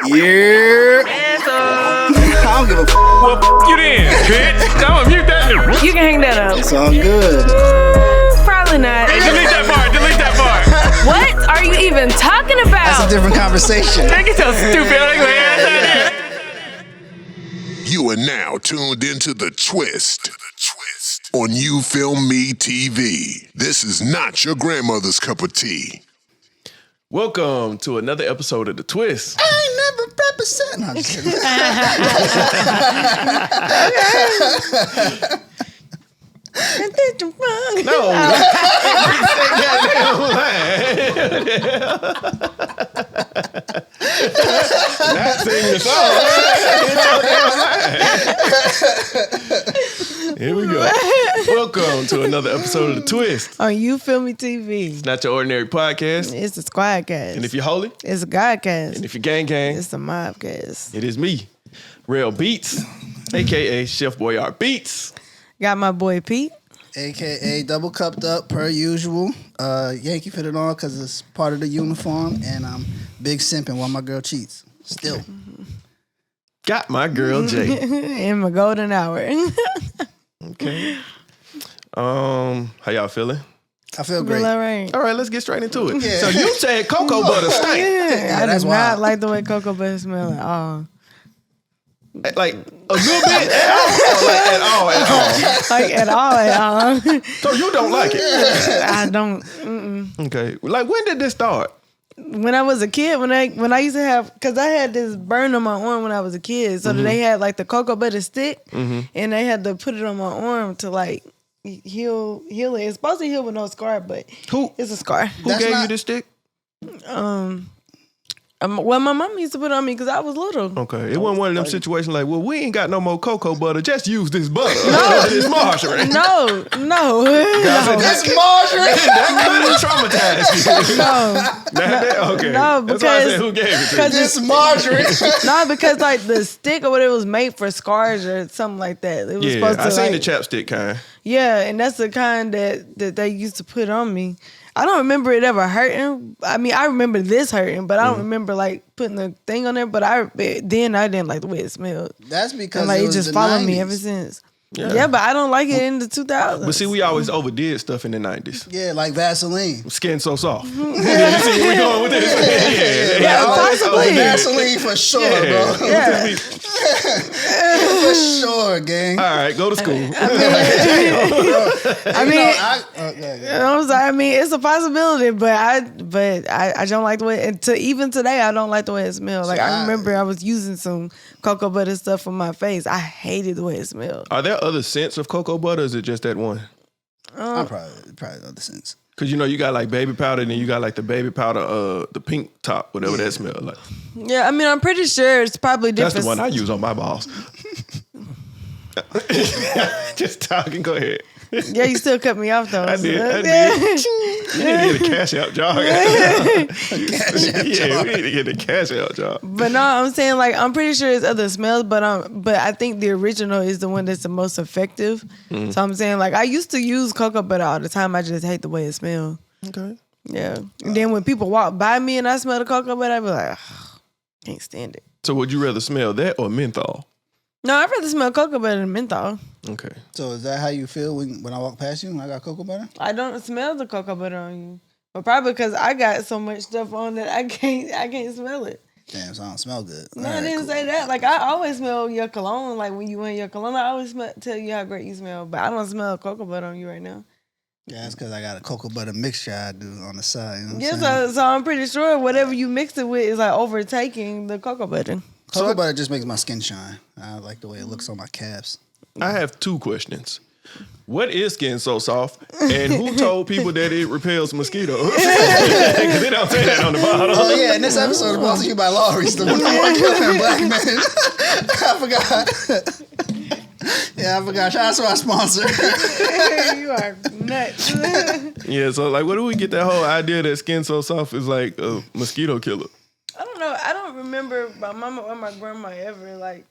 Yeah. I don't give a f. Well, you then, bitch. I'm gonna mute that. You can hang that up. It's all good. Probably not. Hey, delete that part. Delete that part. What are you even talking about? That's a different conversation. They get so stupid. You are now tuned into The Twist on You Film Me TV. This is not your grandmother's cup of tea. Welcome to another episode of The Twist. I ain't never represent. No, I'm just kidding. No. Not sing the song. Here we go. Welcome to another episode of The Twist. On You Feel Me TV. It's not your ordinary podcast. It's a Squadcast. And if you're holy, it's a Godcast. and if you're gang, It's a Mobcast. it is me, Rell Beatz, a.k.a. Chef Boyard Beats. Got my boy Pete. AKA double cupped up per usual. Yankee fitted on because it's part of the uniform, and I'm big simping while my girl cheats. Still. Got my girl Jay. In my golden hour. Okay. How y'all feeling? I feel Feel great. all right. All right, let's get straight into it. Yeah. So you said cocoa butter stink. Yeah, I that's do wild. not like the way cocoa butter smell at all. Like a little bit at all. Like at all. So you don't like it? I don't. Okay. Like when did this start? When I was a kid, when I used to have, because I had this burn on my arm when I was a kid, so they had like the cocoa butter stick, and they had to put it on my arm to like heal it. It's supposed to heal with no scar, but it's a scar. Who That's gave not- you the stick? Well, my mom used to put it on me because I was little. Okay. It wasn't one of them situations like, well, we ain't got no more cocoa butter. Just use this butter. This margarine. No. That's margarine. That could have traumatized you. No, Okay. No, That's why I because- said who gave it to you. because This margarine. no, because like the stick or whatever was made for scars or something like that. It was Yeah, supposed to I seen like, the chapstick kind. yeah, and that's the kind that they used to put on me. I don't remember it ever hurting. I mean, I remember this hurting, but I don't remember like putting the thing on there. But I didn't like the way it smelled. That's because And like it it was just the followed 90s. me ever since. Yeah. Yeah, but I don't like it in the 2000s. But see, we always overdid stuff in the 90s. Yeah, like Vaseline. Skin so soft. You see where we going with this? Yeah, always possibly. overdid. Vaseline for sure, bro. Yeah. For sure, gang. All right, go to school. I mean, Yeah. I mean, it's a possibility, but I don't like the way. And even today, I don't like the way it smells. Like I remember I was using some cocoa butter stuff on my face. I hated the way it smelled. Are there other scents of cocoa butter, or is it just that one? I'm probably other sense. Because you know you got like baby powder, and then you got like the baby powder, the pink top, whatever that smells like. Yeah, I mean, I'm pretty sure it's probably That's different. the one I use on my balls. Just talking. Go ahead. Yeah, you still cut me off though. I did. You need to get a cash out job. Yeah, we need to get a cash out job. But no, I'm saying like I'm pretty sure it's other smells, but I think the original is the one that's the most effective. So I'm saying like I used to use cocoa butter all the time. I just hate the way it smells. Okay. Yeah. And then when people walk by me and I smell the cocoa butter, I be like, can't stand it. So would you rather smell that or menthol? No, I'd rather smell cocoa butter than menthol. Okay. So is that how you feel when I walk past you when I got cocoa butter? I don't smell the cocoa butter on you, but probably because I got so much stuff on that I can't smell it. Damn, so I don't smell good. No, All I right, didn't cool. say that. Like I always smell your cologne. Like when you wear your cologne, I always tell you how great you smell. But I don't smell cocoa butter on you right now. Yeah, that's because I got a cocoa butter mixture I do on the side. You know what Yeah, I'm saying? so I'm pretty sure whatever you mix it with is like overtaking the cocoa butter. Cocoa butter just makes my skin shine. I like the way it looks on my calves. I have two questions. What is skin so soft? And who told people that it repels mosquitoes? Because they don't say that on the bottle. Oh yeah, and this episode is brought to you by Lawry's, the number one killer in black men. I forgot. Yeah, I forgot. Shout out to our sponsor. You are nuts. Yeah, so like, where do we get that whole idea that skin so soft is like a mosquito killer? I don't know. I don't remember my mama or my grandma ever like.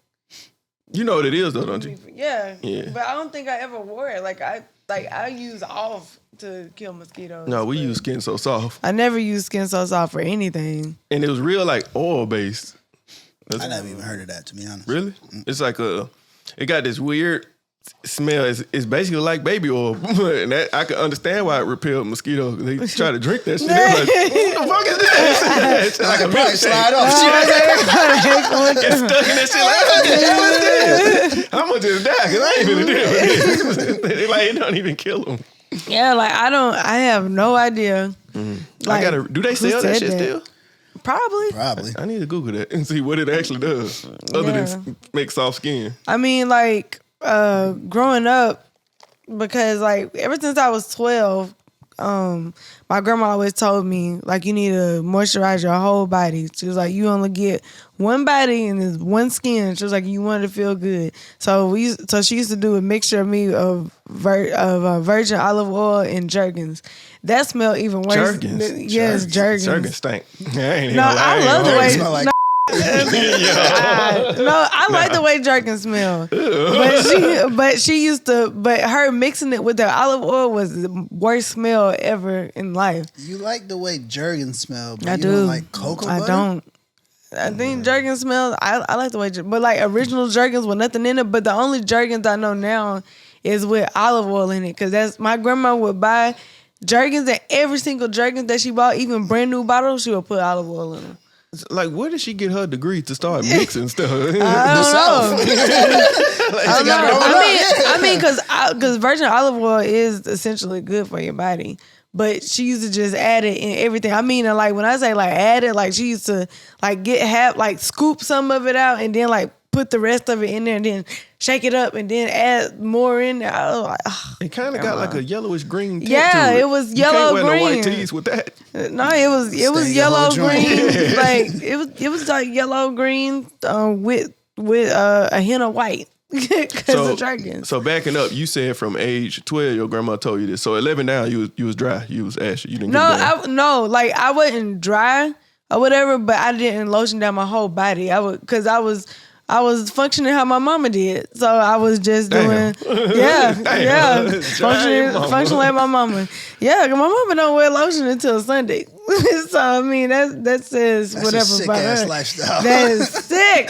You know what it is though, don't you? Yeah. Yeah. But I don't think I ever wore it. Like I use off to kill mosquitoes. No, we but use skin so soft. I never used skin so soft for anything. And it was real like oil based. I never even heard of that, to be honest. Really? It's like it got this weird smell. It's basically like baby oil, and that, I can understand why it repelled mosquitoes. They try to drink that shit. They're like, what the fuck is this? It's like a Probably slide off. Get stuck in that shit. Like, what the hell is this? I'm gonna just die because I ain't gonna deal with this. They like it don't even kill them. Yeah, like I have no idea. Like, Do they sell that shit still? Probably. I need to Google that and see what it actually does, other than make soft skin. I mean, like growing up, because like ever since I was 12, my grandma always told me like you need to moisturize your whole body. She was like, you only get one body and there's one skin. She was like, you want to feel good. So she used to do a mixture of me of virgin olive oil and Jergens. That smelled even worse. Jergens? Yes, Jergens. Jergens stink. I love the way. Smell like I like the way Jergens smell. But she used to. But her mixing it with the olive oil was the worst smell ever in life. You like the way Jergens smell, but I you do. don't like cocoa butter? I don't. I think Jergens smells. I like the way, but like original Jergens with nothing in it. But the only Jergens I know now is with olive oil in it, because that's my grandma would buy Jergens, and every single Jergens that she bought, even brand new bottles, she would put olive oil in them. Like, where did she get her degree to start mixing stuff? I don't know. I mean, because virgin olive oil is essentially good for your body. But she used to just add it in everything. I mean, like when I say like add it, like she used to like scoop some of it out and then like put the rest of it in there and then shake it up and then add more in there. I was like, it kind of got like a yellowish green tint yeah, to it. it was You yellow can't wear green. no white tees with that. No, it was Stay yellow your whole green. joint. Like it was like yellow green with a hint of white. Because of Jergens. So backing up, you said from age 12, your grandma told you this. So 11 down, you was dry. You was ashy. You didn't get down. Like I wasn't dry or whatever, but I didn't lotion down my whole body. Because I was functioning how my mama did. So I was just doing, functioning like my mama. Yeah, 'cause my mama don't wear lotion until Sunday. So I mean that says That's whatever a sick about ass her. lifestyle. That is sick.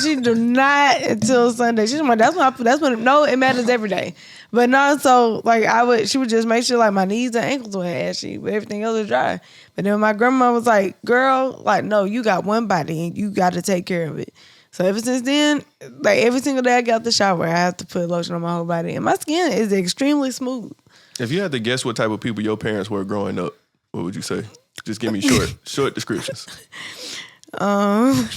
She do not until Sunday. She's like, that's when no, it matters every day. But no, so like she would just make sure like my knees and ankles were ashy, but everything else was dry. But then my grandma was like, girl, like no, you got one body and you got to take care of it. So ever since then, like every single day I get out the shower, I have to put lotion on my whole body. And my skin is extremely smooth. If you had to guess what type of people your parents were growing up, what would you say? Just give me short descriptions. I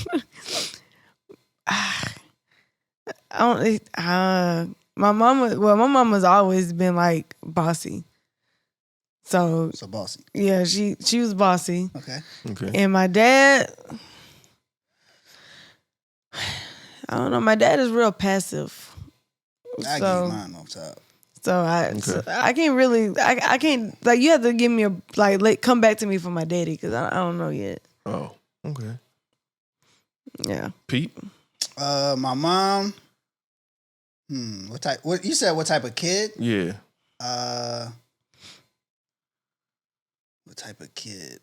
don't. My mama's always been like bossy. So bossy. Yeah, she was bossy. Okay. And my dad, I don't know. My dad is real passive. I get mine off top. So I can't really. I can't like. You have to give me come back to me for my daddy because I don't know yet. Oh, okay. Yeah. Pete. My mom. What type? What you said? What type of kid? Yeah. What type of kid?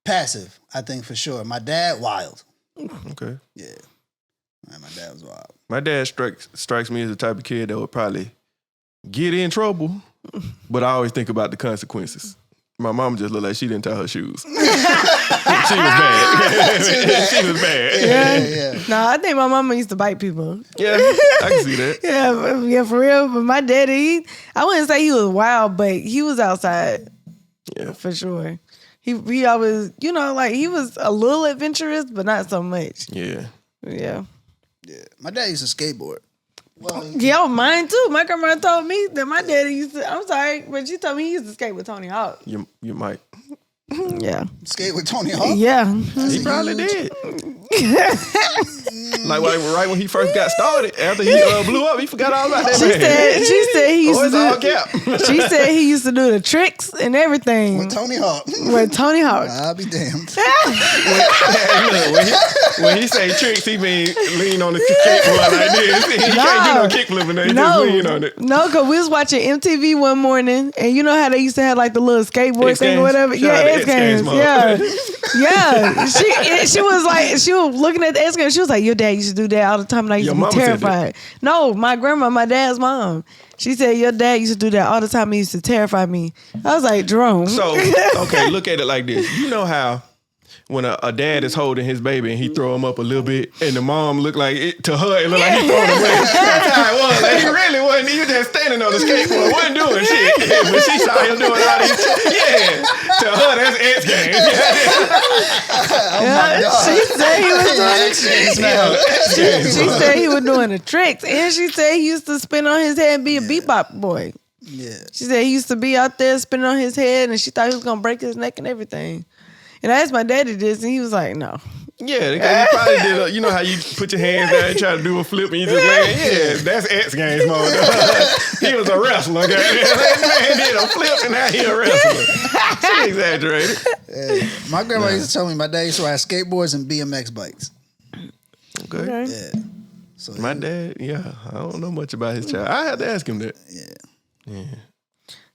Passive, I think for sure. My dad, wild. Okay. Yeah. Man, my dad was wild. My dad strikes me as the type of kid that would probably get in trouble, but I always think about the consequences. My mom just looked like she didn't tie her shoes. She was bad. She was bad. Yeah. No, I think my mama used to bite people. Yeah, I can see that. Yeah, for real. But my daddy, I wouldn't say he was wild, but he was outside. Yeah, for sure. He always, like he was a little adventurous, but not so much. Yeah. Yeah. Yeah. My dad used to skateboard. Well, yeah, mine too. My grandma told me that my daddy used to. I'm sorry, but she told me he used to skate with Tony Hawk. You might. Yeah. Skate with Tony Hawk? Yeah. He probably did. Like right when he first got started, after he blew up, he forgot all about that She man. said he used to it's all do. cap. She said he used to do the tricks and everything With Tony Hawk. with Tony Hawk. I'll be damned. when he say tricks, he mean lean on the skateboard like this. He can't do no kick flipping. He just lean on it. No, because we was watching MTV one morning, and you know how they used to have like the little skateboard X thing or Games? whatever. Shout out to X Games, Mom. Yeah. She was looking at the X Games. She was like, "Your dad used to do that all the time, and I used Your to be mama said terrified." No, my grandma, my dad's mom. She said your dad used to do that all the time. He used to terrify me. I was like, Jerome. So, okay, look at it like this. You know how when a dad is holding his baby and he throw him up a little bit, and the mom look like to her it looked like he throwing him away. That's how it was. Like he really wasn't. He was just standing on the skateboard, wasn't doing shit. But she saw him doing all these. Yeah, to her that's X Games. She said he was doing. She said he was doing the tricks, and she said he used to spin on his head and be a bebop boy. Yeah. She said he used to be out there spinning on his head, and she thought he was gonna break his neck and everything. And I asked my daddy this, and he was like, "No." Yeah, because he probably did. You know how you put your hands down and try to do a flip and you just land. Yeah, that's X Games mode. He was a wrestler. That man did a flip and now he a wrestler. She exaggerated. Yeah. My grandma used to tell me my dad used to ride skateboards and BMX bikes. Okay. Yeah. So My dad, yeah, I don't know much about his child. I had to ask him that. Yeah.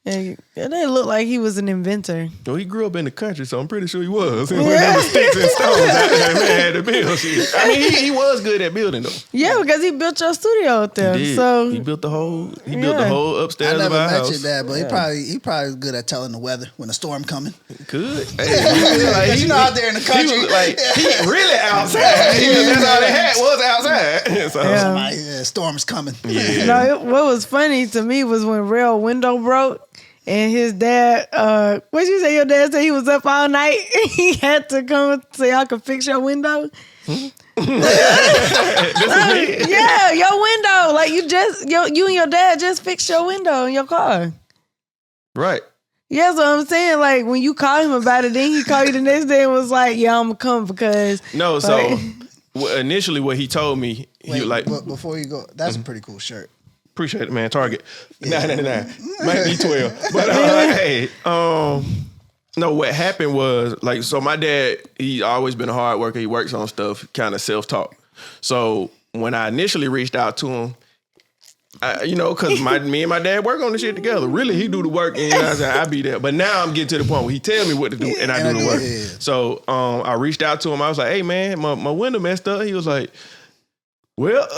And it didn't look like he was an inventor. Well, he grew up in the country, so I'm pretty sure he was. When there was sticks and stones, that man had to build shit. I mean, he was good at building though. Yeah, because he built your studio out there. He did. So He built the whole upstairs I of never our mentioned house. that, but he probably good at telling the weather when a storm coming. Could. Hey, like, You know, out there in the country. He was like, he really outside. That's all they had was outside. So, Yeah. Storm's coming. yeah. what was funny to me was when Rell window broke. And his dad, what'd you say? Your dad said he was up all night. He had to come so y'all could fix your window. This is me. Yeah, your window. Like you and your dad just fixed your window in your car. Right. Yeah, so I'm saying, like, when you called him about it, then he called you the next day and was like, "Yeah, I'm gonna come because." No, so initially what he told me, he Wait, was like, but before you go, that's a pretty cool shirt. appreciate it, man. Target $9.99, might be 12, but hey, no. What happened was like, so my dad, he always been a hard worker. He works on stuff, kind of self-taught. So when I initially reached out to him, because me and my dad work on the shit together. Really, he do the work, and I be there. But now I'm getting to the point where he tell me what to do, and I do the work. Yeah. So I reached out to him. I was like, "Hey, man, my window messed up." He was like, "Well,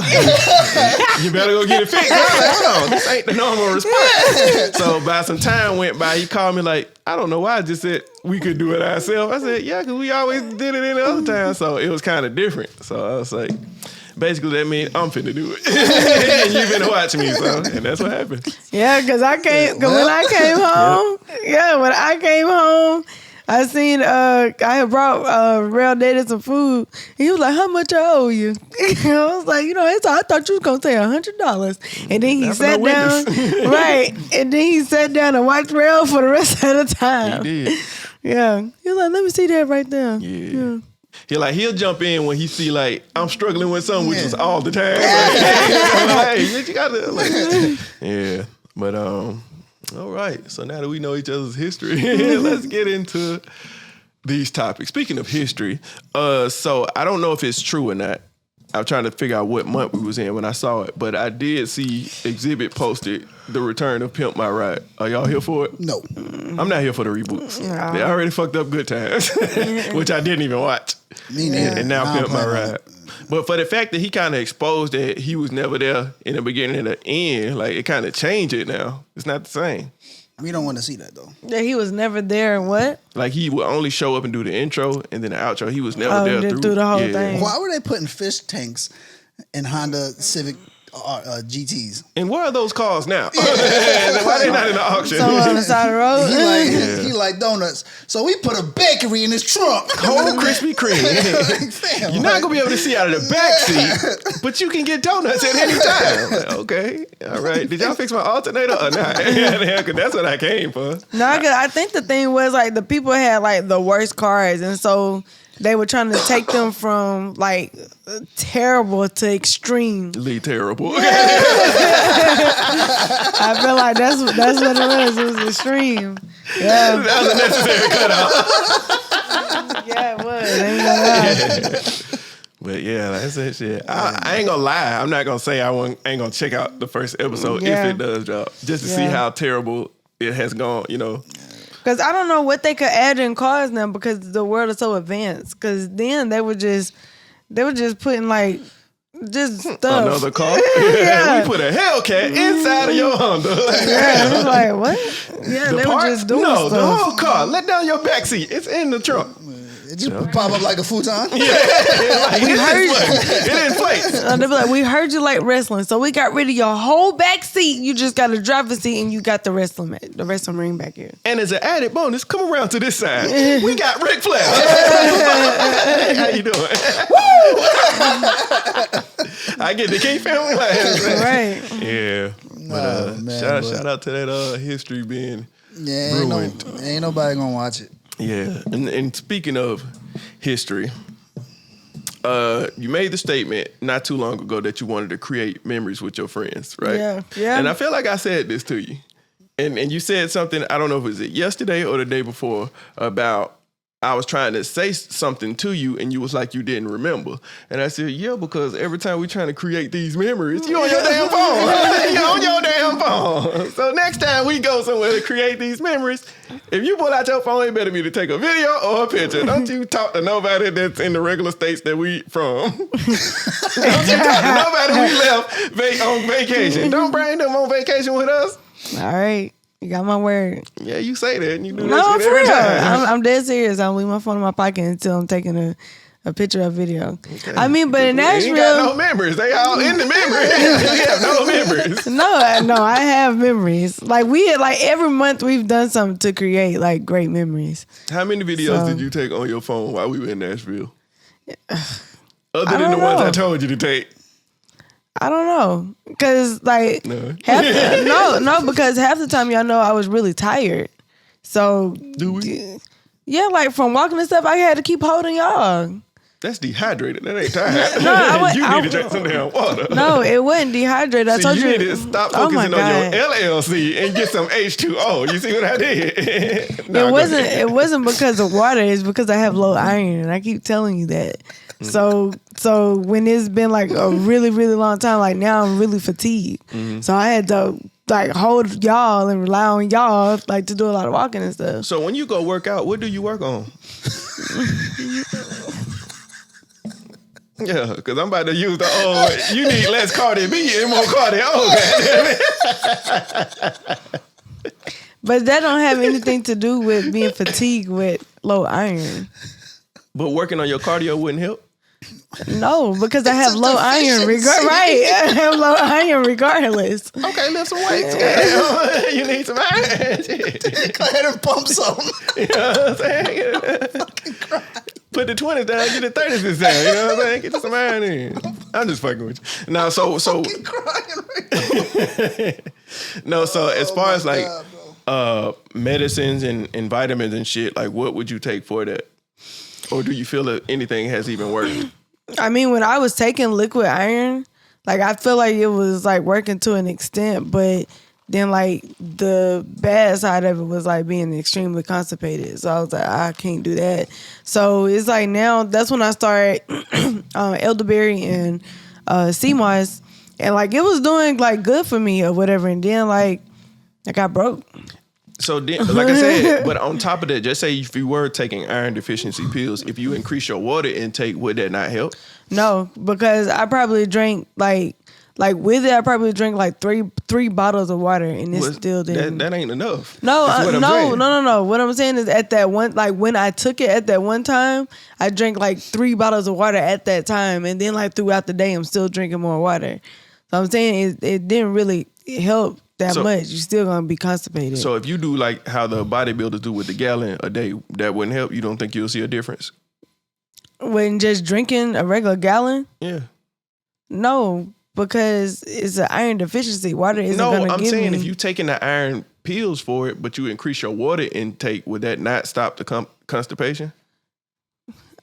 you better go get it fixed." I was like, "Hold on, this ain't the normal response." So by some time went by, he called me like, "I don't know why I just said we could do it ourselves." I said, "Yeah, because we always did it any other time." So it was kind of different. So I was like, basically that means I'm finna do it. And you finna watch me, so, and that's what happened. Yeah, because when I came home, I seen I had brought Rell dated some food. He was like, "How much I owe you?" I was like, I thought you was gonna say $100. And then he Not for sat no down, witness. right? And then he sat down and watched Rell for the rest of the time. He did. Yeah, he was like, "Let me see that right there." Yeah. He'll jump in when he see like I'm struggling with something, which was all the time. Like, hey, you gotta like, yeah. But all right. So now that we know each other's history, let's get into these topics. Speaking of history, so I don't know if it's true or not. I'm trying to figure out what month we was in when I saw it, but I did see Exhibit posted the return of Pimp My Ride. Are y'all here for it? No. I'm not here for the reboots. They already fucked up Good Times, which I didn't even watch. Me neither. And now Nah, Pimp My I'm Ride. But for the fact that he kind of exposed that he was never there in the beginning and the end, like it kind of changed it now. It's not the same. We don't want to see that though. That he was never there and what? Like he would only show up and do the intro and then the outro. He was never there through the whole thing. Why were they putting fish tanks in Honda Civic GTs? And where are those cars now? Why they not in the auction? So on the side of the road. He like donuts. So we put a bakery in his trunk. Whole Krispy Kreme. Like, fam, You're not gonna be able to see out of the back seat, but you can get donuts at any time. Like, okay, all right. Did y'all fix my alternator or not? Yeah, 'cause that's what I came for. No, cause I think the thing was like the people had like the worst cars, and so they were trying to take them from like terrible to extreme. Lee terrible. I feel like that's what it was. It was extreme. Yeah. That was a necessary cutout. Yeah, it was. I ain't gonna lie. But yeah, that's that shit. I ain't gonna lie. I'm not gonna say ain't gonna check out the first episode if it does drop, just to see how terrible it has gone. You know, because I don't know what they could add in cars now because the world is so advanced. Because then they were just putting like just stuff. Another car. Yeah. We put a Hellcat inside of your Honda. Yeah, it's like what? Yeah, they were just doing stuff. The whole car. Let down your back seat. It's in the trunk. It just pop up like a futon. Yeah, like, it inflates. They be like, we heard you like wrestling, so we got rid of your whole back seat. You just got a driver's seat, and you got the wrestling ring back here. And as an added bonus, come around to this side. We got Ric Flair. How you doing? Woo! I get the King family laugh. Right. Yeah. But shout out to that history being ruined. Ain't nobody gonna watch it. Yeah, and speaking of history, you made the statement not too long ago that you wanted to create memories with your friends, right? Yeah. And I feel like I said this to you, and you said something, I don't know if it was yesterday or the day before, about I was trying to say something to you, and you was like you didn't remember. And I said, yeah, because every time we trying to create these memories, you on your damn phone. You on your damn phone. So next time we go somewhere to create these memories, if you pull out your phone, it better be to take a video or a picture. Don't you talk to nobody that's in the regular states that we from. Don't you talk to nobody we left on vacation. Don't bring them on vacation with us. All right. You got my word. Yeah, you say that and you do No, that shit for every real. time. I'm dead serious. I'm leaving my phone in my pocket until I'm taking a picture or video. Okay. I mean, but in Nashville, ain't got no memories. They all in the memory. We have no memories. No, I have memories. Like every month we've done something to create like great memories. How many videos did you take on your phone while we were in Nashville? Other than the ones I told you to take. I don't know, cause like because half the time y'all know I was really tired. So do we? Yeah, like from walking and stuff, I had to keep holding y'all. That's dehydrated. That ain't tired. No, you need to drink some damn water. No, it wasn't dehydrated. I told you. You need to stop focusing on your LLC and get some H2O. You see what I did? It wasn't because of water. It's because I have low iron, and I keep telling you that. So when it's been like a really, really long time, like now I'm really fatigued. Mm-hmm. So I had to like hold y'all and rely on y'all like to do a lot of walking and stuff. So when you go work out, what do you work on? Yeah, because I'm about to use the old, you need less Cardi B and more Cardi O. But that don't have anything to do with being fatigued with low iron. But working on your cardio wouldn't help? No, because I have low iron. Right, I have low iron regardless. Okay, lift some weights. You need some iron. Go ahead and pump some. You know what I'm saying? Put the 20s down, get the 30s this time. You know what I'm saying? Get some iron in. I'm just fucking with you. Now, so no, so as far as like medicines and vitamins and shit, like what would you take for that? Or do you feel that anything has even worked? I mean, when I was taking liquid iron, like I feel like it was like working to an extent, but then like the bad side of it was like being extremely constipated. So I was like, I can't do that. So it's like now that's when I started elderberry and sea moss, and like it was doing like good for me or whatever. And then like I got broke. So then, like I said, but on top of that, just say if you were taking iron deficiency pills, if you increase your water intake, would that not help? No, because I probably drank like with it, I probably drank like three bottles of water, and it still didn't. That ain't enough. No. What I'm saying is at that one, like when I took it at that one time, I drank like 3 bottles of water at that time, and then like throughout the day, I'm still drinking more water. So I'm saying it didn't really help that much. You're still gonna be constipated. So if you do like how the bodybuilders do with the gallon a day, that wouldn't help. You don't think you'll see a difference? When just drinking a regular gallon? Yeah. No, because it's an iron deficiency. Water isn't gonna give me. No, I'm saying if you taking the iron pills for it, but you increase your water intake, would that not stop the constipation?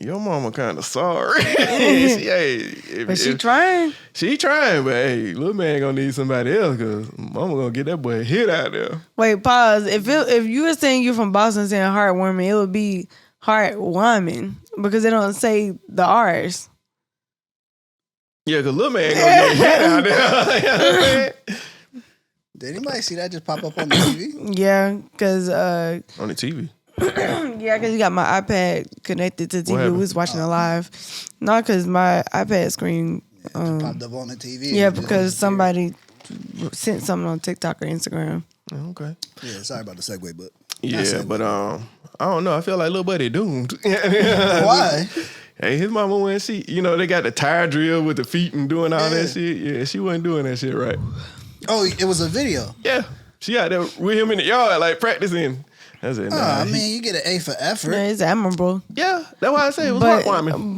your mama kind of sorry. But she trying. She trying, but hey, little man gonna need somebody else because mama gonna get that boy hit out there. Wait, pause. If you were saying you're from Boston saying heartwarming, it would be heartwarming because they don't say the R's. Yeah, because little man gonna get hit out there. You know what I'm saying? Did anybody see that just pop up on the TV? Yeah, because On the TV. yeah, because you got my iPad connected to the What TV. We happened? was watching it live. Not because my iPad screen. It popped up on the TV. Yeah, because somebody sent something on TikTok or Instagram. Oh, okay. Yeah, sorry about the segue, but Yeah, but I don't know. I feel like little buddy doomed. why? Hey, his mama went see. You know, they got the tire drill with the feet and doing all that shit. Yeah, she wasn't doing that shit right. Oh, it was a video. Yeah, she out there with him in the yard, like practicing. I said, nah. I mean, you get an A for effort. Yeah, it's admirable. Yeah, that's why I say it was heartwarming.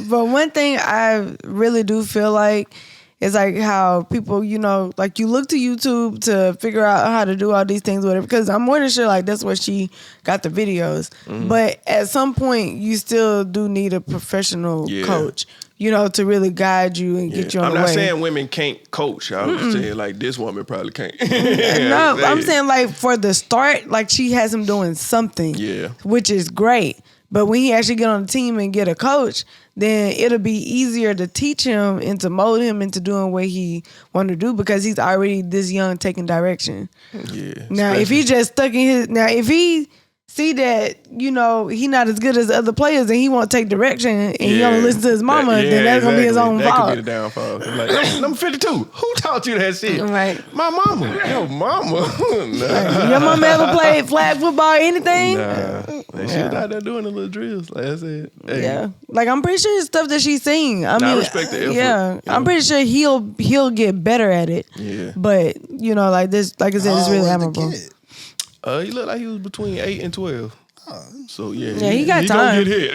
But one thing I really do feel like is like how people, you know, like you look to YouTube to figure out how to do all these things with it because I'm more than sure like that's where she got the videos. Mm-hmm. But at some point you still do need a professional coach, you know, to really guide you and get you on I'm the not way. saying women can't coach. I'm saying like this woman probably can't. No, I'm saying like for the start, like she has him doing something, which is great. But when he actually get on the team and get a coach, then it'll be easier to teach him and to mold him into doing what he want to do because he's already this young taking direction. Yeah. Now, if he just stuck in his, if he see that, you know, he not as good as the other players and he won't take direction and he only listen to his mama, then that's going to be his own that fault. That could be the downfall. Like, number 52, who taught you that shit? Right. My mama. Your mama. Nah. Your mama ever played flag football or anything? Nah. She was out there doing the little drills, like I said. Hey. Yeah. Like, I'm pretty sure it's stuff that she's seen. I respect the effort. Yeah. You know? I'm pretty sure he'll get better at it. Yeah. But, you know, like this, like I said, it's really admirable. He looked like he was between 8 and 12. So yeah, he got time. Gonna get hit.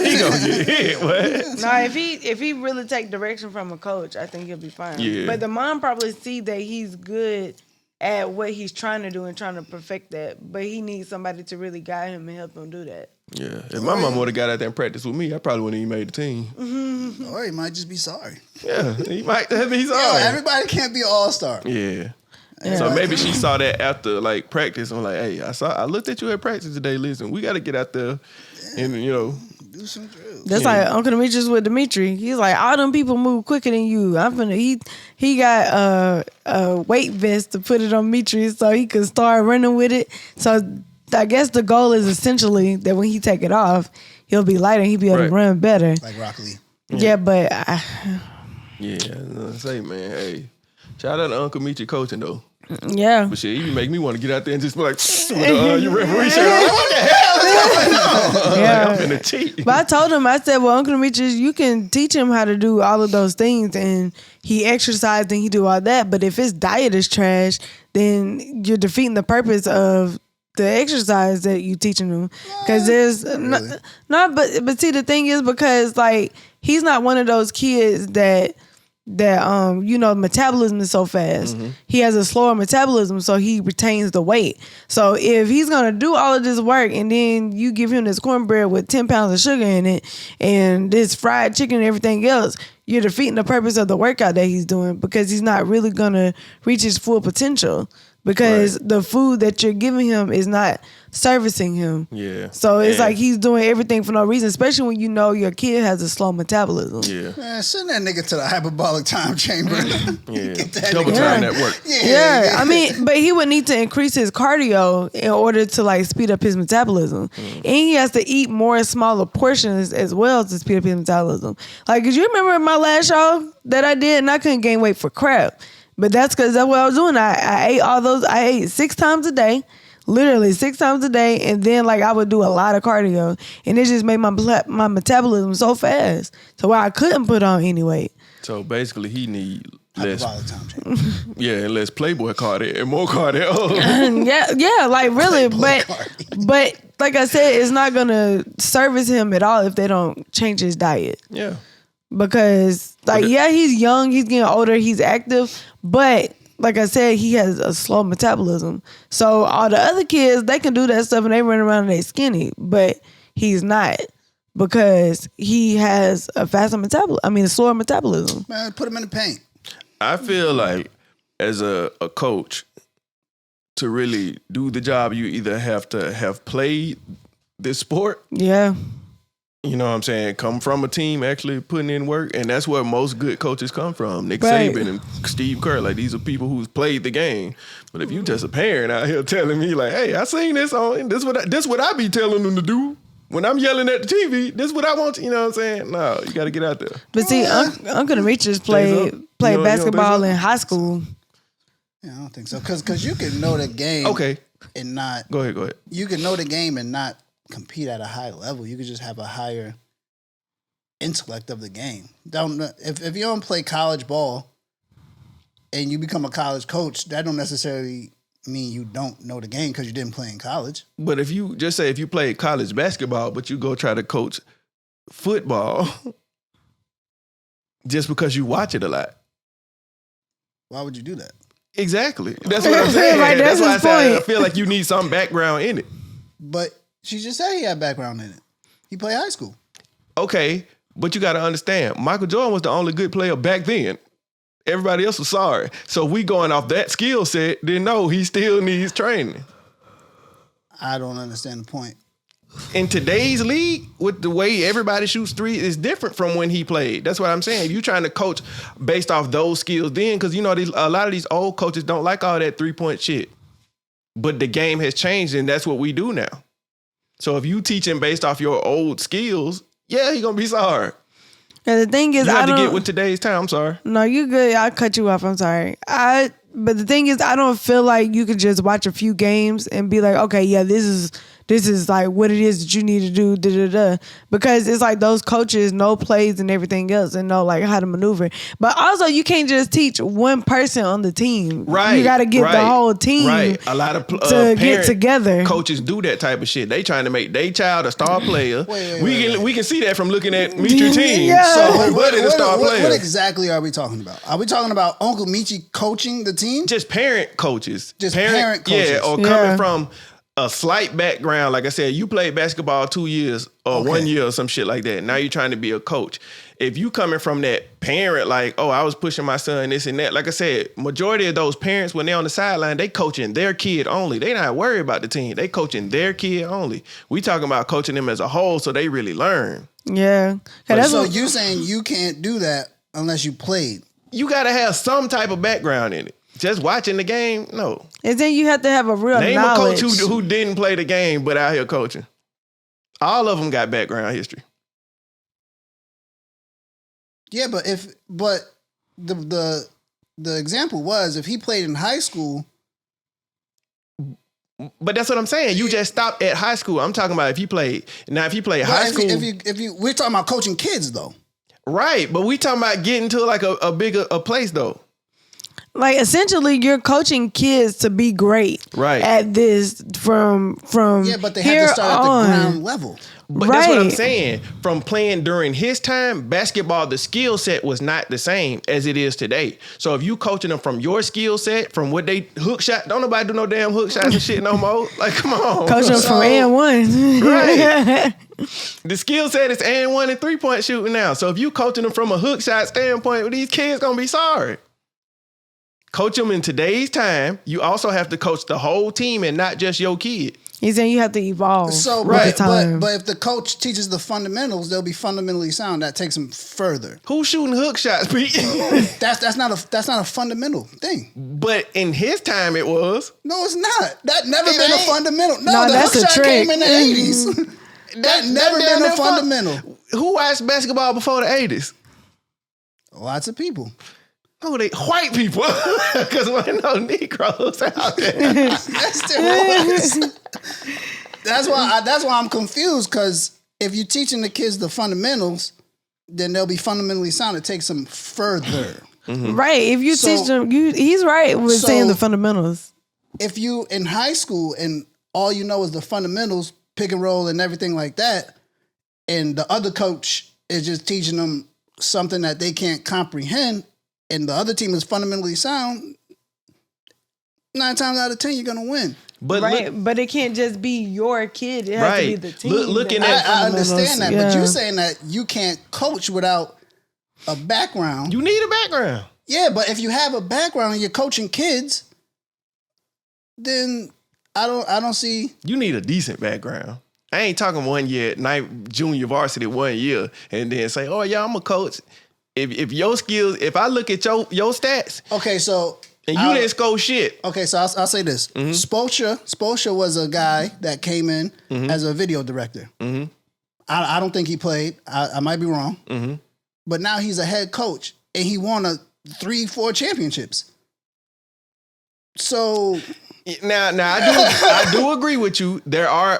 He gonna get hit. What? Nah, if he really take direction from a coach, I think he'll be fine. Yeah. But the mom probably see that he's good at what he's trying to do and trying to perfect that. But he needs somebody to really guide him and help him do that. Yeah. If my mom would have got out there and practiced with me, I probably wouldn't even made the team. Mm-hmm. Or he might just be sorry. Yeah, he might be sorry. Yo, everybody can't be an all-star. Yeah. So maybe she saw that after like practice. I'm like, hey, I looked at you at practice today. Listen, we got to get out there and you know do some drills. That's like Uncle Demetrius with Dimitri. He's like, all them people move quicker than you. He got a weight vest to put it on Dimitri so he could start running with it. So I guess the goal is essentially that when he take it off, he'll be lighter and he'll be able to run better. Like Rock Lee. Yeah, but say man, hey, shout out to Uncle Mitchie coaching though. Yeah. But shit, you make me want to get out there and just be like, with your referee shirt on. What the hell is going on? Yeah. Like, I'm finna cheat. But I told him, I said, well, Uncle Demetrius, you can teach him how to do all of those things and he exercised and he do all that. But if his diet is trash, then you're defeating the purpose of the exercise that you teaching him. Because there's but see, the thing is because like he's not one of those kids that you know, metabolism is so fast. Mm-hmm. He has a slower metabolism, so he retains the weight. So if he's gonna do all of this work and then you give him this cornbread with 10 pounds of sugar in it and this fried chicken and everything else, you're defeating the purpose of the workout that he's doing because he's not really gonna reach his full potential because the food that you're giving him is not servicing him. Yeah. So it's like he's doing everything for no reason, especially when you know your kid has a slow metabolism. Yeah. Man, send that nigga to the hyperbolic time chamber. Yeah. Double time that work. Yeah. I mean, but he would need to increase his cardio in order to like speed up his metabolism. And he has to eat more smaller portions as well to speed up his metabolism. Like, cause you remember my last show that I did and I couldn't gain weight for crap. But that's because that's what I was doing. I ate all those. I ate 6 times a day, literally 6 times a day, and then like I would do a lot of cardio, and it just made my metabolism so fast, to where I couldn't put on any weight. So basically, he need less. Time and less Playboy cardio and more cardio. yeah, like really, but like I said, it's not gonna service him at all if they don't change his diet. Yeah. Because, like, he's young, he's getting older, he's active, but, like I said, he has a slow metabolism. So, all the other kids, they can do that stuff and they run around and they skinny, but he's not because he has a faster metabolism. I mean, a slower metabolism. Man, put him in the paint. I feel like as a coach, to really do the job, you either have to have played this sport. Yeah. You know what I'm saying? Come from a team actually putting in work. And that's where most good coaches come from. Nick Right. Saban and Steve Kerr. Like, these are people who's played the game. But if you just a parent out here telling me, like, hey, I seen this on, this what I be telling them to do. When I'm yelling at the TV, this what I want, you know what I'm saying? No, you got to get out there. But see, Uncle Demetrius played You don't basketball think so? in high school. Yeah, I don't think so. Because you can know the game Okay. and not... Go ahead. You can know the game and not compete at a high level. You could just have a higher intellect of the game. If you don't play college ball and you become a college coach, that don't necessarily mean you don't know the game because you didn't play in college. But if you just say if you play college basketball, but you go try to coach football just because you watch it a lot. Why would you do that? Exactly. That's what I'm saying. Right, that's why I his say I point. feel like you need some background in it. But she just said he had background in it. He played high school. Okay, but you got to understand, Michael Jordan was the only good player back then. Everybody else was sorry. So if we going off that skill set, then no, he still needs training. I don't understand the point. In today's league, with the way everybody shoots three, is different from when he played. That's what I'm saying. If you're trying to coach based off those skills then, because you know a lot of these old coaches don't like all that 3-point shit. But the game has changed, and that's what we do now. So if you teaching based off your old skills, yeah, you're going to be sorry. And the thing is, You I have to don't. get with today's time. I'm sorry. No, you good. I cut you off. I'm sorry. But the thing is, I don't feel like you can just watch a few games and be like, okay, yeah, this is like what it is that you need to do, because it's like those coaches know plays and everything else and know like how to maneuver. But also, you can't just teach one person on the team. Right. You got to get the whole team. Right. A lot of to get together. Coaches do that type of shit. They trying to make their child a star player. Wait. We can see that from looking at Meet Your Team. Yeah. So what is a star player? What exactly are we talking about? Are we talking about Uncle Michi coaching the team? Just parent coaches. Just parent coaches. Yeah, or Yeah. coming from a slight background. Like I said, you played basketball 2 years or 1 year or some shit like that. Now you're trying to be a coach. If you coming from that parent, like, oh, I was pushing my son this and that. Like I said, majority of those parents, when they're on the sideline, they coaching their kid only. They not worried about the team. They coaching their kid only. We talking about coaching them as a whole so they really learn. Yeah. 'Cause that's So what- you saying you can't do that unless you played? You got to have some type of background in it. Just watching the game, no. and then you have to have a real Name knowledge. a coach who didn't play the game but out here coaching. All of them got background history. Yeah, but the example was if he played in high school. But that's what I'm saying. You just stopped at high school. I'm talking about if you played. Now, if you play high school. If you, we're talking about coaching kids though. Right, but we talking about getting to like a bigger place though. Like essentially, you're coaching kids to be great, Right. at this from Yeah, but they here have to start at on. the ground level. But that's what I'm Right. saying. From playing during his time, basketball, the skill set was not the same as it is today. So if you coaching them from your skill set, from what they hook shot, don't nobody do no damn hook shots and shit no more. Like, come on. Coach them from and one. Right. The skill set is and 1 and 3-point shooting now. So if you coaching them from a hook shot standpoint, these kids gonna be sorry. Coach them in today's time. You also have to coach the whole team and not just your kid. He's saying you have to evolve. So, with the time. but if the coach teaches the fundamentals, they'll be fundamentally sound. That takes them further. Who's shooting hook shots, Pete? That's not a fundamental thing. But in his time, it was. No, it's not. That never It been a ain't. fundamental. No, No, the that's hook a shot trick. came in the 80s. That never damn been a near fundamental. Who watched basketball before the 80s? Lots of people. Who they? White people. Because there weren't no Negroes out there. That's why I'm confused, because if you're teaching the kids the fundamentals, then they'll be fundamentally sound. It takes them further. Right. If you So- teach them, he's right with so- saying the fundamentals. If you in high school and all you know is the fundamentals, pick and roll and everything like that, and the other coach is just teaching them something that they can't comprehend, and the other team is fundamentally sound, 9 times out of 10 you're gonna win. But right, but it can't just be your kid. It has to be the team. Looking that- at I understand that, Yeah. but you're saying that you can't coach without a background. you need a background. Yeah, but if you have a background and you're coaching kids, then I don't see. You need a decent background. I ain't talking 1 year, junior varsity 1 year, and then say, "Oh yeah, I'm a coach." If your skills, if I look at your stats, Okay, so and you didn't score shit, okay, so I'll say this: Spoelstra was a guy that came in as a video director. I don't think he played. I might be wrong, but now he's a head coach and he won 3-4 championships. So Now I do agree with you. There are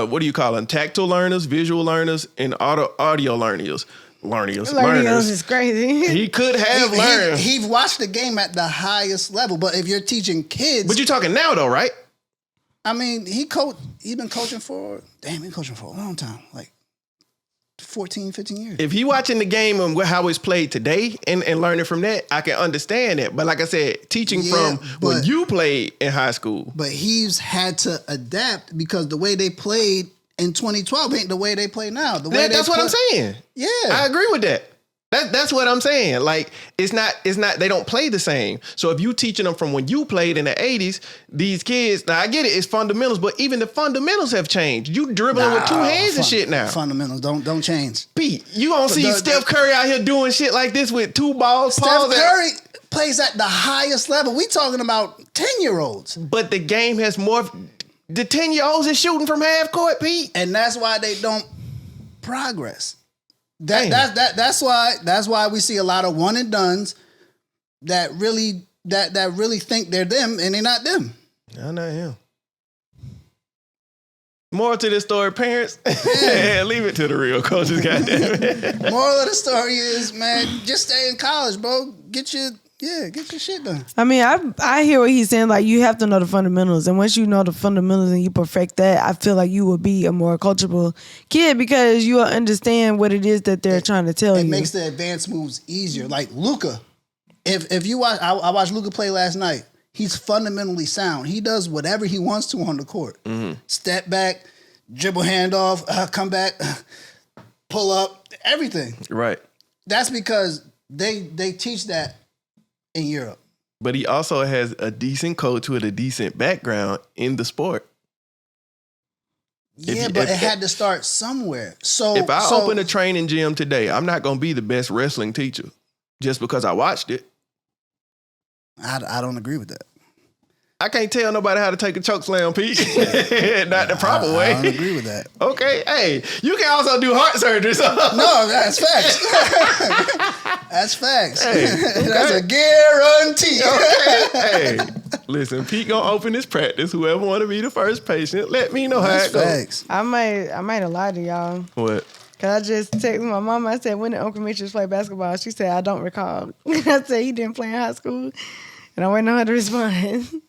what do you call them? Tactile learners, visual learners, and audio learners. Learners is crazy. He could have learned. He watched the game at the highest level, but if you're teaching kids, But you're talking now though, right? I mean, he's been coaching for a long time, like 14, 15 years. If he watching the game and how it's played today and learning from that, I can understand it. But like I said, teaching Yeah, from when but- you played in high school. But he's had to adapt because the way they played in 2012 ain't the way they play now. That's what I'm saying. Yeah. I agree with that. That's what I'm saying. Like it's not they don't play the same. So if you teaching them from when you played in the 80s, these kids, now I get it, it's fundamentals, but even the fundamentals have changed. You dribbling with two hands and shit now. Fundamentals don't change. Pete, you gonna see Steph Curry out here doing shit like this with two balls. Steph Curry plays at the highest level. We talking about 10-year-olds. But the game has more. The 10-year-olds is shooting from half court, Pete. And that's why they don't progress. Damn. That's why we see a lot of one and dones that really think they're them and they're not them. I'm not him. More to this story, parents. Yeah. Leave it to the real coaches, goddamn it. Moral of the story is, man, just stay in college, bro. Get your shit done. I mean, I hear what he's saying. Like, you have to know the fundamentals, and once you know the fundamentals and you perfect that, I feel like you will be a more coachable kid because you will understand what it is that they're trying to tell you. It makes the advanced moves easier. Like Luka, if you watch, I watched Luka play last night. He's fundamentally sound. He does whatever he wants to on the court. Step back, dribble handoff, come back, pull up, everything. Right. That's because they teach that in Europe. But he also has a decent coach with a decent background in the sport. It had to start somewhere. So if I open a training gym today, I'm not going to be the best wrestling teacher just because I watched it. I don't agree with that. I can't tell nobody how to take a choke slam, Pete. Not the proper way. I don't agree with that. Okay, hey, you can also do heart surgery. So. No, that's facts. That's facts. Hey, That's a guarantee. Hey, listen, Pete gonna open his practice. Whoever want to be the first patient, let me know That's how it goes. facts. I might have lied to y'all. What? Cause I just texted my mom. I said, when did Uncle Mitchell play basketball? She said, I don't recall. I said, he didn't play in high school. And I waiting on her to respond.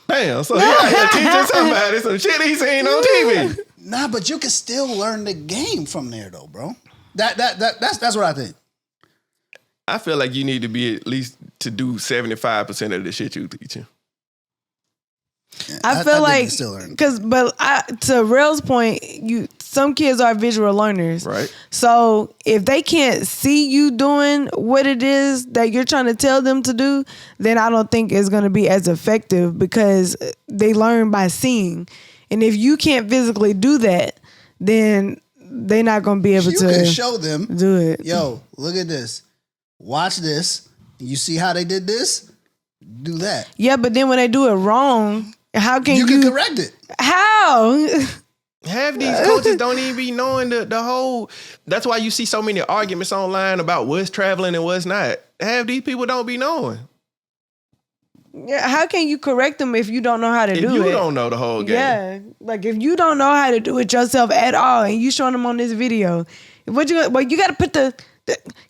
Damn, so he out here teaching somebody some shit he seen on TV. Nah, but you can still learn the game from there, though, bro. That's what I think. I feel like you need to be at least to do 75% of the shit you teaching. I feel think you like, still learn. to Rell's point, some kids are visual learners. Right. So if they can't see you doing what it is that you're trying to tell them to do, then I don't think it's going to be as effective because they learn by seeing. And if you can't physically do that, then they're not going to be able You to can show them. do it. Yo, look at this. Watch this. You see how they did this? Do that. Yeah, but then when they do it wrong, how can You can correct it. How? Half these coaches don't even be knowing the whole. That's why you see so many arguments online about what's traveling and what's not. Half these people don't be knowing. Yeah, how can you correct them if you don't know how to If do you it? don't know the whole game. Yeah, like if you don't know how to do it yourself at all, and you showing them on this video, you got to put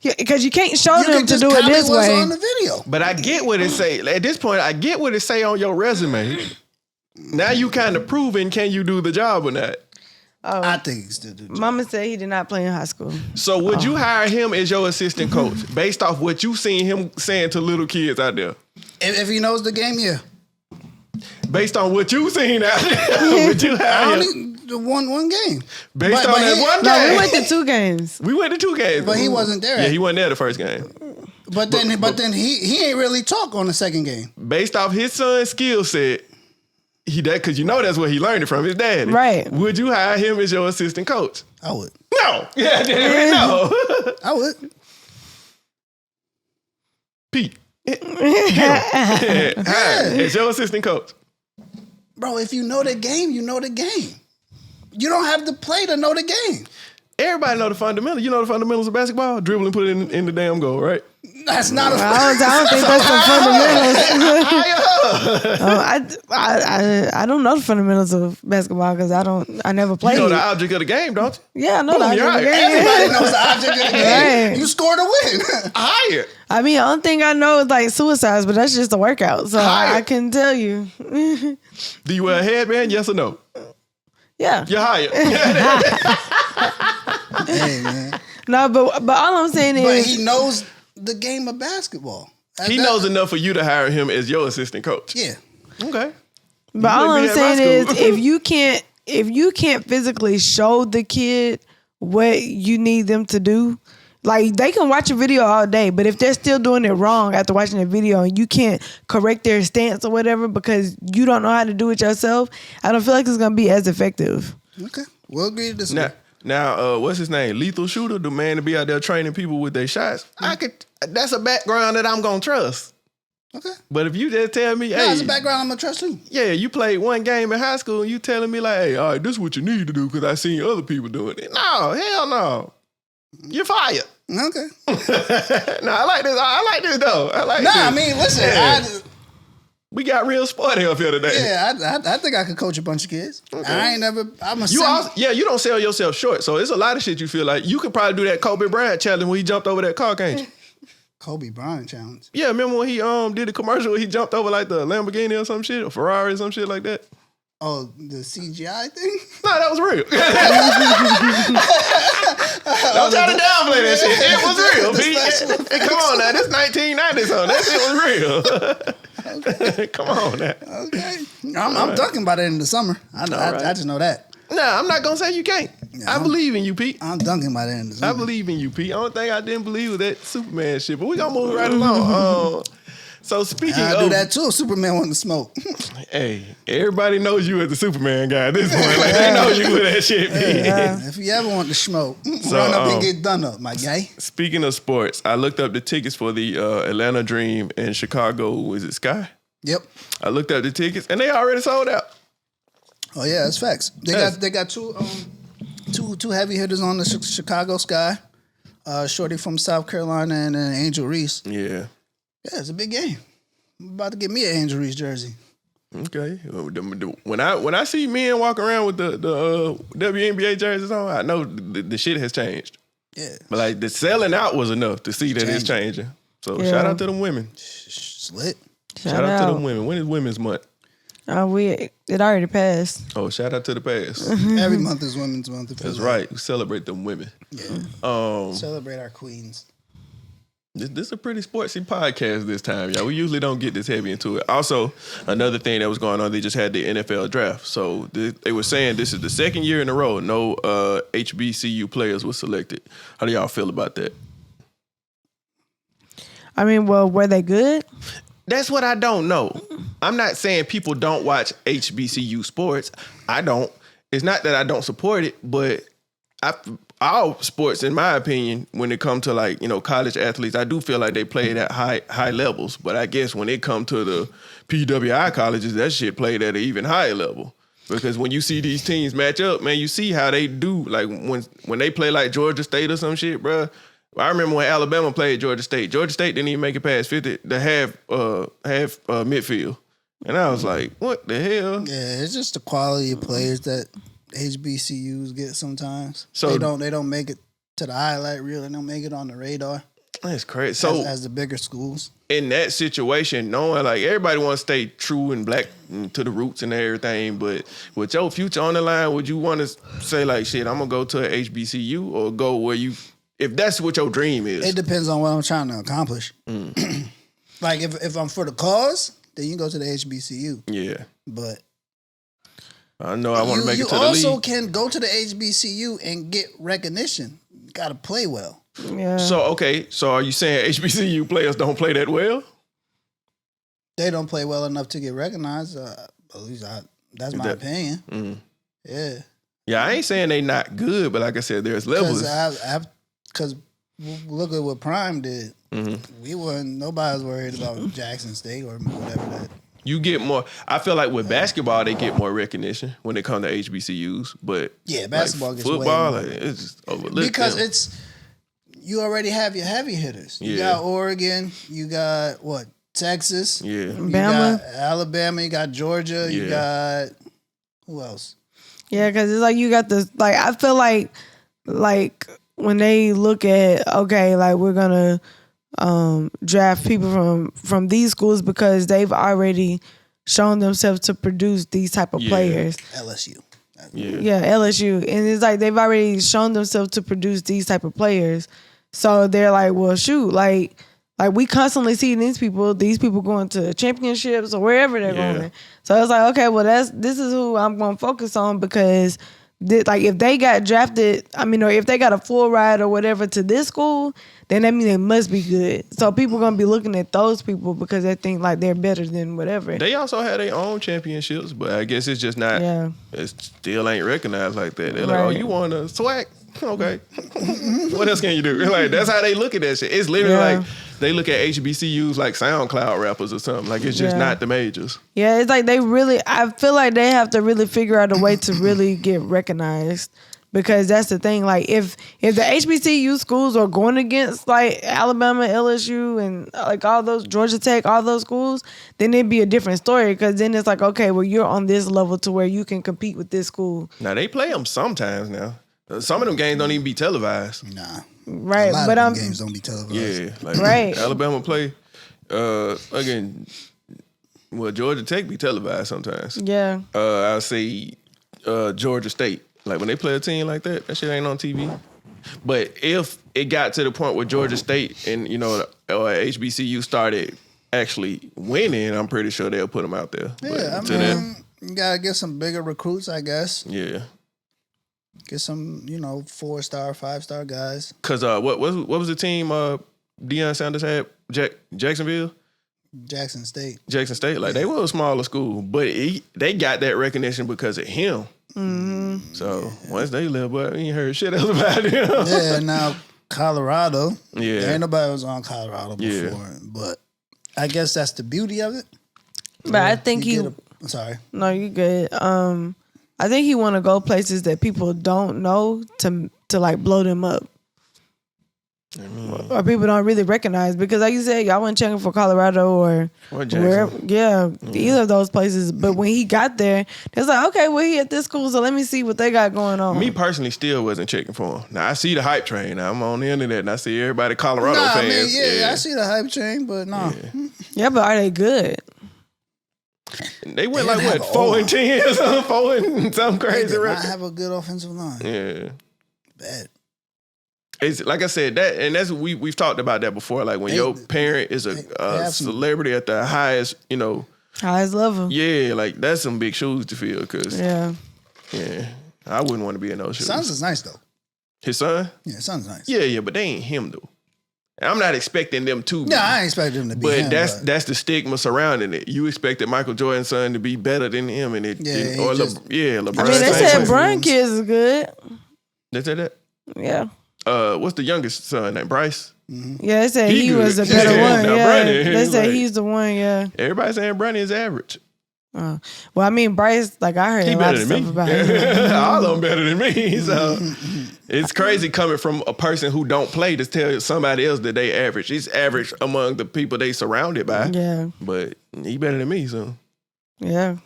because you can't show You them can to just do it copy this what's way. on the video. But I get what it say. At this point, I get what it say on your resume. Now you kind of proving can you do the job or not. I think he can still do the job. Mama said he did not play in high school. So would you hire him as your assistant coach based off what you seen him saying to little kids out there? If he knows the game, yeah. Based on what you seen out there, would you hire him? One game. Based on that one No, game. we went to 2 games. We went to 2 games. But he wasn't there. Yeah, he wasn't there the first game. But then he ain't really talk on the second game. Based off his son's skill set, because you know that's where he learned it from his daddy. Right. Would you hire him as your assistant coach? I would. No. Yeah, no. I would. Pete. As your assistant coach. Bro, if you know the game, you know the game. You don't have to play to know the game. Everybody know the fundamentals. You know the fundamentals of basketball? Dribble and put it in the damn goal, right? That's not a I don't think that's the fundamentals. I don't know the fundamentals of basketball because I never played. You know the object of the game, don't you? Yeah, I know the object of the game. Everybody knows the object of the game. Right. You scored a win. Higher. I mean, the only thing I know is like suicides, but that's just a workout. So I couldn't tell you. Do you wear a headband? Yes or no? Yeah. You're hired. Hey, man. No, but all I'm saying But is he knows the game of basketball. He knows enough for you to hire him as your assistant coach. Yeah. Okay. But all I'm be at my saying is, school. if you can't physically show the kid what you need them to do, like they can watch a video all day, but if they're still doing it wrong after watching the video and you can't correct their stance or whatever because you don't know how to do it yourself, I don't feel like it's gonna be as effective. Okay. We'll agree to disagree. Now, what's his name? Lethal Shooter, the man to be out there training people with their shots. That's a background that I'm gonna trust. Okay. But if you just tell me, No, hey, that's a background I'm gonna trust too. yeah, you played one game in high school and you telling me like, hey, all right, this is what you need to do because I seen other people doing it. No, hell no. You're fired. Okay. No, I like this. I like this though. I like Nah, this. I mean, listen. Yeah. We got real sporty up here today. I think I could coach a bunch of kids. Okay. I ain't never. I'm a. You don't sell yourself short. So it's a lot of shit you feel like you could probably do that Kobe Bryant challenge when he jumped over that car, can't you? Kobe Bryant challenge. Yeah, remember when he did the commercial where he jumped over like the Lamborghini or some shit, or Ferrari or some shit like that? Oh, the CGI thing? No, that was real. Don't try to downplay that shit. It was real, Pete. Come on now, this 1990 something. That shit was real. Come on now. Okay. I'm dunking by the end of the summer. I just know that. Nah, I'm not gonna say you can't. I believe in you, Pete. I'm dunking by the end of the summer. I believe in you, Pete. I don't think I didn't believe with that Superman shit, but we gonna move right along. So speaking I of, do that too. Superman wanting to smoke. hey, everybody knows you as the Superman guy at this point. Like they know you with that shit, Pete. If you ever want to smoke, run up and get done up, my guy. Speaking of sports, I looked up the tickets for the Atlanta Dream in Chicago. Was it Sky? Yep. I looked up the tickets and they already sold out. Oh yeah, that's facts. They got two heavy hitters on the Chicago Sky. Shorty from South Carolina and Angel Reese. Yeah. Yeah, it's a big game. I'm about to get me an Angel Reese jersey. Okay. When I see men walk around with the WNBA jerseys on, I know the shit has changed. Yeah. But like the selling out was enough to see that it's changing. So shout out to them women. Slit. Shout out to them women. When is Women's Month? It already passed. Oh, shout out to the past. Every month is Women's Month. That's right. We celebrate them women. Yeah. Celebrate our queens. This is a pretty sportsy podcast this time, y'all. We usually don't get this heavy into it. Also, another thing that was going on, they just had the NFL draft. So they were saying this is the second year in a row no HBCU players were selected. How do y'all feel about that? I mean, well, were they good? That's what I don't know. I'm not saying people don't watch HBCU sports. I don't. It's not that I don't support it, but all sports, in my opinion, when it comes to like, college athletes, I do feel like they play at high levels. But I guess when it comes to the PWI colleges, that shit played at an even higher level. Because when you see these teams match up, man, you see how they do. Like when they play like Georgia State or some shit, bro. I remember when Alabama played Georgia State. Georgia State didn't even make it past 50 to have midfield. And I was like, what the hell? Yeah, it's just the quality of players that HBCUs get sometimes. So they don't make it to the highlight reel. They don't make it on the radar. That's crazy. So as the bigger schools. In that situation, knowing like everybody wants to stay true and black to the roots and everything, but with your future on the line, would you want to say like, shit, I'm going to go to a HBCU or go where if that's what your dream is? It depends on what I'm trying to accomplish. Like if I'm for the cause, then you go to the HBCU. Yeah. But I know I want to make it to the You also league. can go to the HBCU and get recognition. You got to play well. Yeah. So are you saying HBCU players don't play that well? They don't play well enough to get recognized. At least that's my opinion. Mm. Yeah. Yeah, I ain't saying they not good, but like I said, there's levels. Because look at what Prime did. Mm-hmm. Nobody was worried about Jackson State or whatever that. You get more. I feel like with basketball, they get more recognition when it comes to HBCUs. But yeah, basketball gets football, way more. it's just overlooked. Because you already have your heavy hitters. You got Oregon. You got what? Texas. Yeah. You Bama. got Alabama. You got Georgia. You got who else? Yeah, because it's like you got this. Like I feel like when they look at we're gonna draft people from these schools because they've already shown themselves to produce these type of players. LSU. Yeah, LSU, and it's like they've already shown themselves to produce these type of players. So they're like, well, shoot, like we constantly see these people going to championships or wherever they're going. So it's like, okay, well, this is who I'm going to focus on because, if they got drafted, or if they got a full ride or whatever to this school, then that means they must be good. So people going to be looking at those people because they think like they're better than whatever. They also had their own championships, but I guess it's just not. Yeah. It still ain't recognized like that. They're like, oh, you want a swag? Okay. What else can you do? Like that's how they look at that shit. It's literally like they look at HBCUs like SoundCloud rappers or something. Like it's just not the majors. Yeah, it's like I feel like they have to really figure out a way to really get recognized. Because that's the thing, like if the HBCU schools are going against like Alabama, LSU, and like all those Georgia Tech, all those schools, then it'd be a different story. Because then it's like, okay, well you're on this level to where you can compete with this school. Now they play them sometimes. Now some of them games don't even be televised. Nah, right? A lot But of them games don't be televised. Yeah, like right. Alabama play again. Well, Georgia Tech be televised sometimes. Yeah. I'll say Georgia State. Like when they play a team like that shit ain't on TV. But if it got to the point where Georgia State and HBCU started actually winning, I'm pretty sure they'll put them out there. Yeah, you gotta get some bigger recruits, I guess. Yeah. Get some, 4-star, 5-star guys. Cause what was the team Deion Sanders had? Jacksonville? Jackson State. Like they were a smaller school, but they got that recognition because of him. Mm-hmm. So once they left, but we ain't heard shit else about him. Yeah, now Colorado. Yeah. There ain't nobody was on Colorado before. But I guess that's the beauty of it. But I think sorry. No, you good. I think he want to go places that people don't know to like blow them up. Or people don't really recognize because, like you said, y'all wasn't checking for Colorado or wherever. Yeah, either of those places. But when he got there, it's like, okay, well, he at this school, so let me see what they got going on. Me personally, still wasn't checking for him. Now I see the hype train. Now I'm on the internet and I see everybody Colorado fans. I see the hype train, but no. Yeah, but are they good? They went like what 4-10 or something, 4 and something crazy. They did record. not have a good offensive line. Yeah, Bad. it's like I said that, and that's we've talked about that before. Like when your parent is a celebrity at the highest, highest level. Yeah, like that's some big shoes to fill. Cause I wouldn't want to be in those shoes. Sons is nice though. His son? Yeah, son's nice. Yeah, but they ain't him though. And I'm not expecting them to be. No, I ain't expecting them to be. But him, that's the stigma surrounding it. You expected Michael Jordan's son to be better than him, and LeBron. I mean, they said Brian kids is good. They said that. Yeah. What's the youngest son named Bryce? Mm-hmm. Yeah, they said he good. was the better one. Now, Yeah, Bronny, they said like, he's the one. Yeah. Everybody saying Bronny is average. Well, I mean, Bryce, like I heard He a lot better of than stuff me. about him. All of them better than me. So it's crazy coming from a person who don't play to tell somebody else that they average. He's average among the people they surrounded by. Yeah. But he better than me, so. Yeah.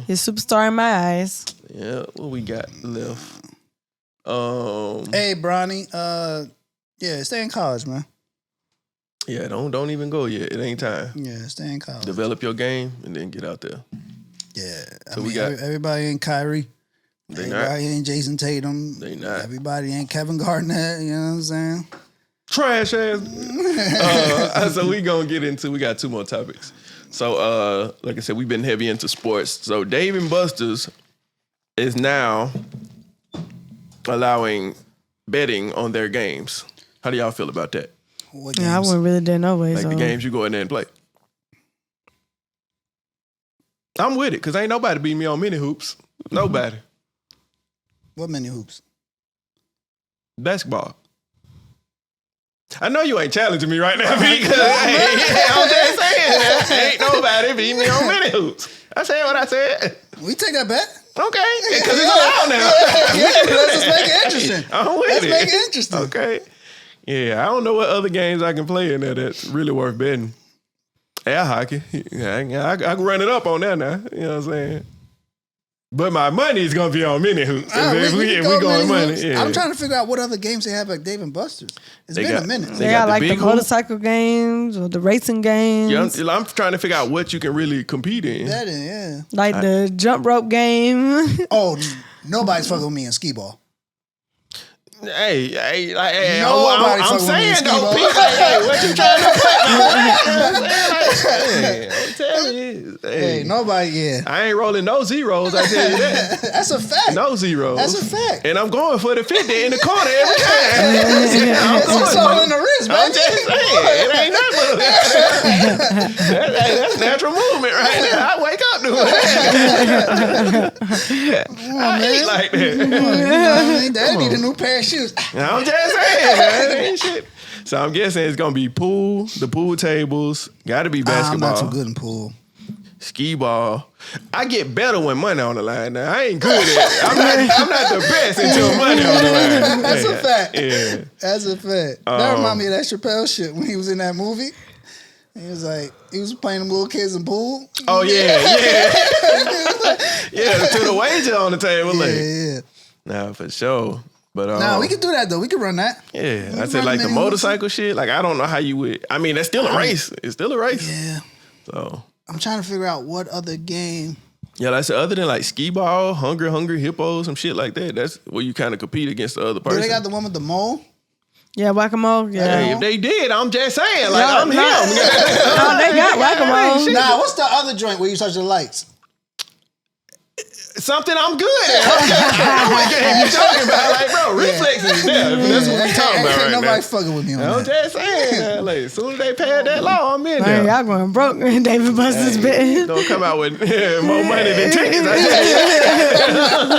He's a superstar in my eyes. Yeah, what we got left? Hey, Bronny, stay in college, man. Yeah, don't even go yet. It ain't time. Yeah, stay in college. Develop your game and then get out there. Yeah, So we got everybody ain't Kyrie. They Everybody not. ain't Jason Tatum. They not. Everybody ain't Kevin Garnett. You know what I'm saying? Trash ass. So we got 2 more topics. So, like I said, we've been heavy into sports. So Dave & Buster's is now allowing betting on their games. How do y'all feel about that? What Yeah, I games? wouldn't really dare no way. Like so. the games you go in there and play. I'm with it because ain't nobody beat me on mini hoops. Nobody. What many hoops? Basketball. I know you ain't challenging me right now because I'm just saying ain't nobody beat me on mini hoops. I said what I said. We take that bet. Okay, because it's allowed now. Yeah, let's just make it interesting. I'm with Let's it. make it interesting. Okay. Yeah, I don't know what other games I can play in there that's really worth betting. Air hockey. Yeah, I can run it up on that now. You know what I'm saying? But my money is going to be on mini hoops. If we going money. Yeah. I'm trying to figure out what other games they have at Dave & Buster's. It's been a minute. They got like the motorcycle games or the racing games. Yeah, I'm trying to figure out what you can really compete in. That is, yeah. Like the jump rope game. Oh, nobody's fucking with me in skee ball. Hey, Nobody I'm fucking with me in saying skee though, ball. people, hey, what you trying to say? I'm telling you. Hey, nobody, yeah. I ain't rolling no zeros, I tell you that. That's a fact. No zeros. That's a fact. And I'm going for the 50 in the corner every time. It's all in the wrist, man. I'm just saying, it ain't nothing. That's natural movement right there. I wake up doing that. I ain't like that. Dad need a new pair of shoes. I'm just saying, man. That ain't shit. So I'm guessing it's gonna be pool, the pool tables, gotta be I'm basketball, not too good in pool. skee ball. I get better when money on the line. Now I ain't good at it. I'm not the best until money on the line. That's a fact. Yeah. That's a fact. That remind me of that Chappelle shit when he was in that movie. He was like, he was playing them little kids in pool. Oh yeah. Yeah, to the wager on the table. Yeah. Nah, for sure. But Nah, we can do that though. We can run that. Yeah, I can said run like the many motorcycle shit. Like I don't know how you would. I mean, that's still a race. It's still a race. Yeah. So I'm trying to figure out what other game. yeah, like I said, other than like skee ball, hungry hippos, some shit like that. That's where you kind of compete against the other Do person. they got the one with the mole? Yeah, whack-a-mole. Yeah. Hey, if they did, I'm just saying, like I'm him. No, they got whack-a-mole. Nah, what's the other joint where you touch the lights? Something I'm good at. I know what game you talking about. Like, bro, reflexes is there. That's what we talking about right Nobody now. fucking with me on I'm that. just saying, like, as soon as they pass that law, I'm in Man, there. y'all going broke in David Buster's bed. Don't come out with more money than tickets. I tell you.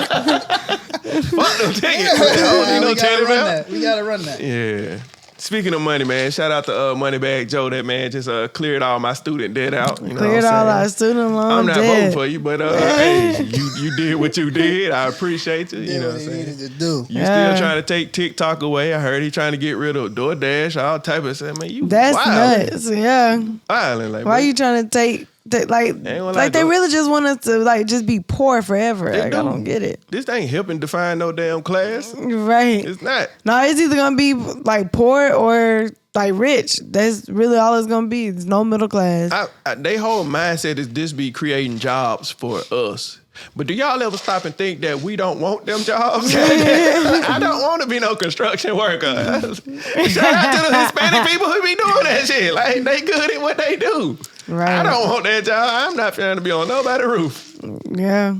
Fuck them tickets. Man. I don't need no we gotta teddy run bear. that. We gotta run that. Yeah. Speaking of money, man, shout out to Bagg Joe. That man just cleared all my student debt out. You know Cleared what I'm all saying? our student loans. I'm not debt. voting for you, but hey, you did what you did. I appreciate you. You Did know what what I'm he saying? needed to do. You still trying to take TikTok away. I heard he trying to get rid of DoorDash, all type of stuff. Man, you That's wildin'. nuts. Yeah. Wildin', like, Why bro. you trying to take like gonna lie, like they though. really just want us to like just be poor forever? They Like I do. don't get it. This ain't helping define no damn class. Right. It's not. No, it's either gonna be like poor or like rich. That's really all it's gonna be. There's no middle class. They whole mindset is this be creating jobs for us. But do y'all ever stop and think that we don't want them jobs? I don't want to be no construction worker. Shout out to the Hispanic people who be doing that shit. Like, they good at what they do. Right. I don't want that job. I'm not trying to be on nobody's roof. Yeah.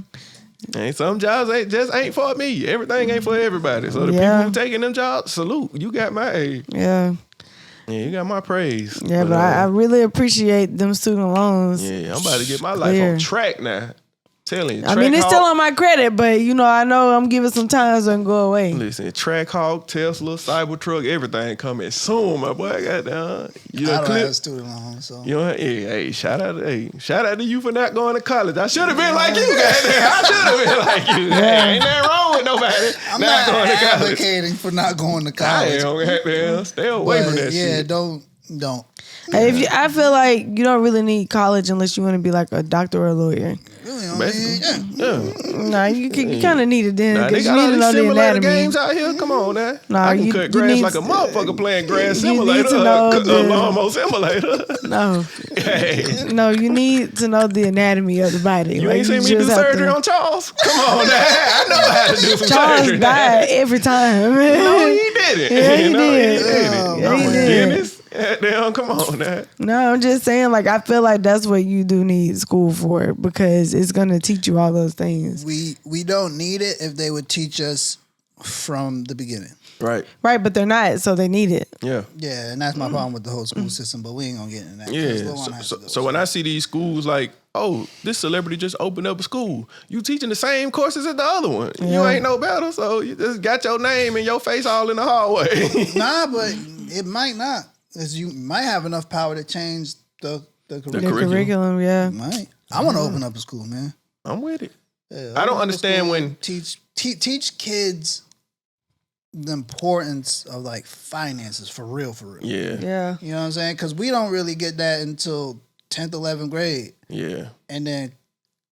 And some jobs ain't for me. Everything ain't for everybody. So the people who taking them jobs, salute. You got my aid. Yeah. Yeah, you got my praise. Yeah, but I really appreciate them student loans. Yeah, I'm about to get my life Clear. on track now. Telling you. I mean, it's still on my credit, but you know, I know I'm giving some time so it can go away. Listen, Trackhawk, Tesla, Cybertruck, everything coming soon, my boy. Goddamn, you I done don't clip. have student loans, so. You know, hey, shout out to you for not going to college. I should have been like you, goddamn. I should have been like you. Hey, ain't nothing wrong with nobody. I'm not going to college. advocating for not going to I college. ain't goddamn. Stay away from that yeah, shit. don't. Hey, I feel like you don't really need college unless you want to be like a doctor or a lawyer. Really, I Basically, mean, yeah. Nah, you kind of need it then Nah, they because you got all need to these know the simulator anatomy. games out here. Come on now. Nah, I can you- cut you grass need like a to- motherfucker playing grass you need simulator. to know A the- lawnmower simulator. No, Hey. no, you need to know the anatomy of the body. You Like, ain't seen me do just have surgery to- on Charles? Come on now. I know how to do some Charles surgery. died every time. No, he didn't. Yeah, he No, did. He did. Yeah, he did. Dennis. Damn, come on, now. No, I'm just saying, like, I feel like that's what you do need school for, because it's gonna teach you all those things. We don't need it if they would teach us from the beginning. Right. Right, but they're not, so they need it. Yeah. Yeah, and that's my problem with the whole school system, but we ain't gonna get into that. Yeah. So when I see these schools like, oh, this celebrity just opened up a school, you teaching the same courses as the other one. You Yeah. ain't no better, so you just got your name and your face all in the hallway. Nah, but it might not. Cause you might have enough power to change the curriculum. The curriculum, yeah. Might. I want to open up a school, man. I'm with it. Yeah, I don't open up a understand school, when teach kids the importance of like finances for real. Yeah. Yeah. You know what I'm saying? Because we don't really get that until 10th, 11th grade. Yeah. And then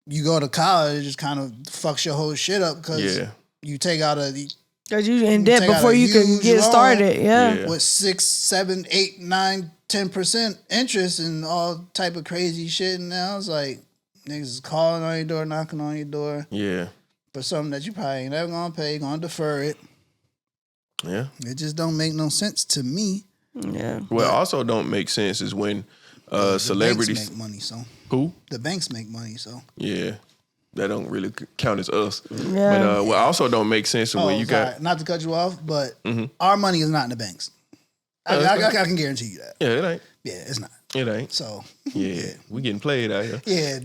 you go to college, it just kind of fucks your whole shit up because you take out Because you in debt take out before a you can huge get loan. started. Yeah. Yeah. with 6, 7, 8, 9, 10% interest and all type of crazy shit. And now it's like niggas is calling on your door, knocking on your door Yeah. for something that you probably ain't never gonna pay, gonna defer it. Yeah. It just don't make no sense to me. Yeah. What also don't make sense is when The celebrities banks make money, so who? the banks make money, so Yeah. That don't really count as us. Yeah. But what also don't make sense is when you sorry, got not to cut you off, but our money is not in the banks. I can guarantee you that. Yeah, it ain't. Yeah, it's not. It ain't. So Yeah. We getting played out here. yeah,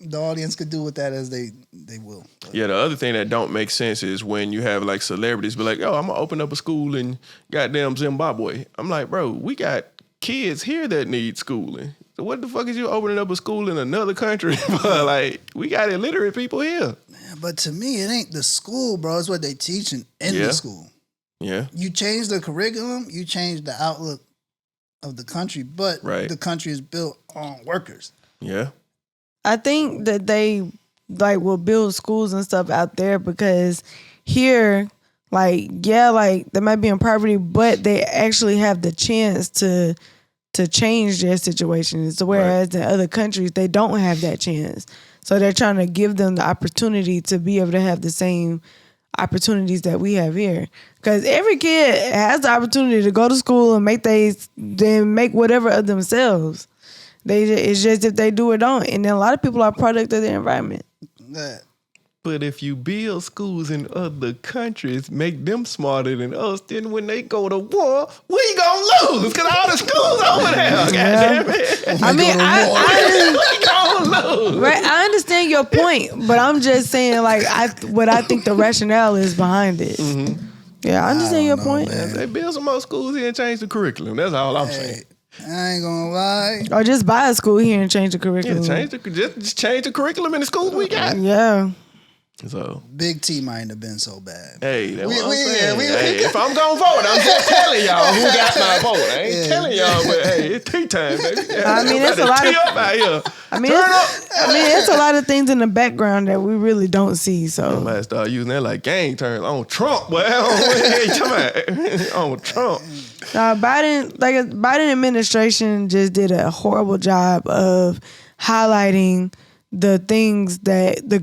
the audience could do with that as they will. But Yeah, the other thing that don't make sense is when you have like celebrities be like, "Yo, I'm gonna open up a school in goddamn Zimbabwe." I'm like, bro, we got kids here that need schooling. So what the fuck is you opening up a school in another country? Like, we got illiterate people here. But to me, it ain't the school, bro. It's what they teaching in the school. Yeah. You change the curriculum, you change the outlook of the country, but the country is built on workers. Yeah. I think that they like will build schools and stuff out there because here, like, yeah, like they might be in poverty, but they actually have the chance to change their situations. Whereas in other countries, they don't have that chance. So they're trying to give them the opportunity to be able to have the same opportunities that we have here. Because every kid has the opportunity to go to school and make whatever of themselves. It's just if they do or don't. And then a lot of people are product of their environment. Yeah. But if you build schools in other countries, make them smarter than us, then when they go to war, we gonna lose because all the schools over there. Goddamn it. I mean, We gonna lose. right, I understand your point, but I'm just saying, like, what I think the rationale is behind it. Mm-hmm. Yeah, I understand your point. They build some more schools here and change the curriculum. That's all I'm saying. I ain't gonna lie. Or just buy a school here and change the curriculum. Yeah, just change the curriculum in the schools we got. Yeah. So Big T might have been so bad. hey, that's what I'm saying. Hey, if I'm gonna vote, I'm just telling y'all who got my vote. I ain't telling y'all, but hey, it's tea time, baby. I mean, it's a lot of up out here. it's a lot of things in the background that we really don't see. So I might start using that like gang terms on Trump. Well, what you talking about? On Trump. Biden administration just did a horrible job of highlighting the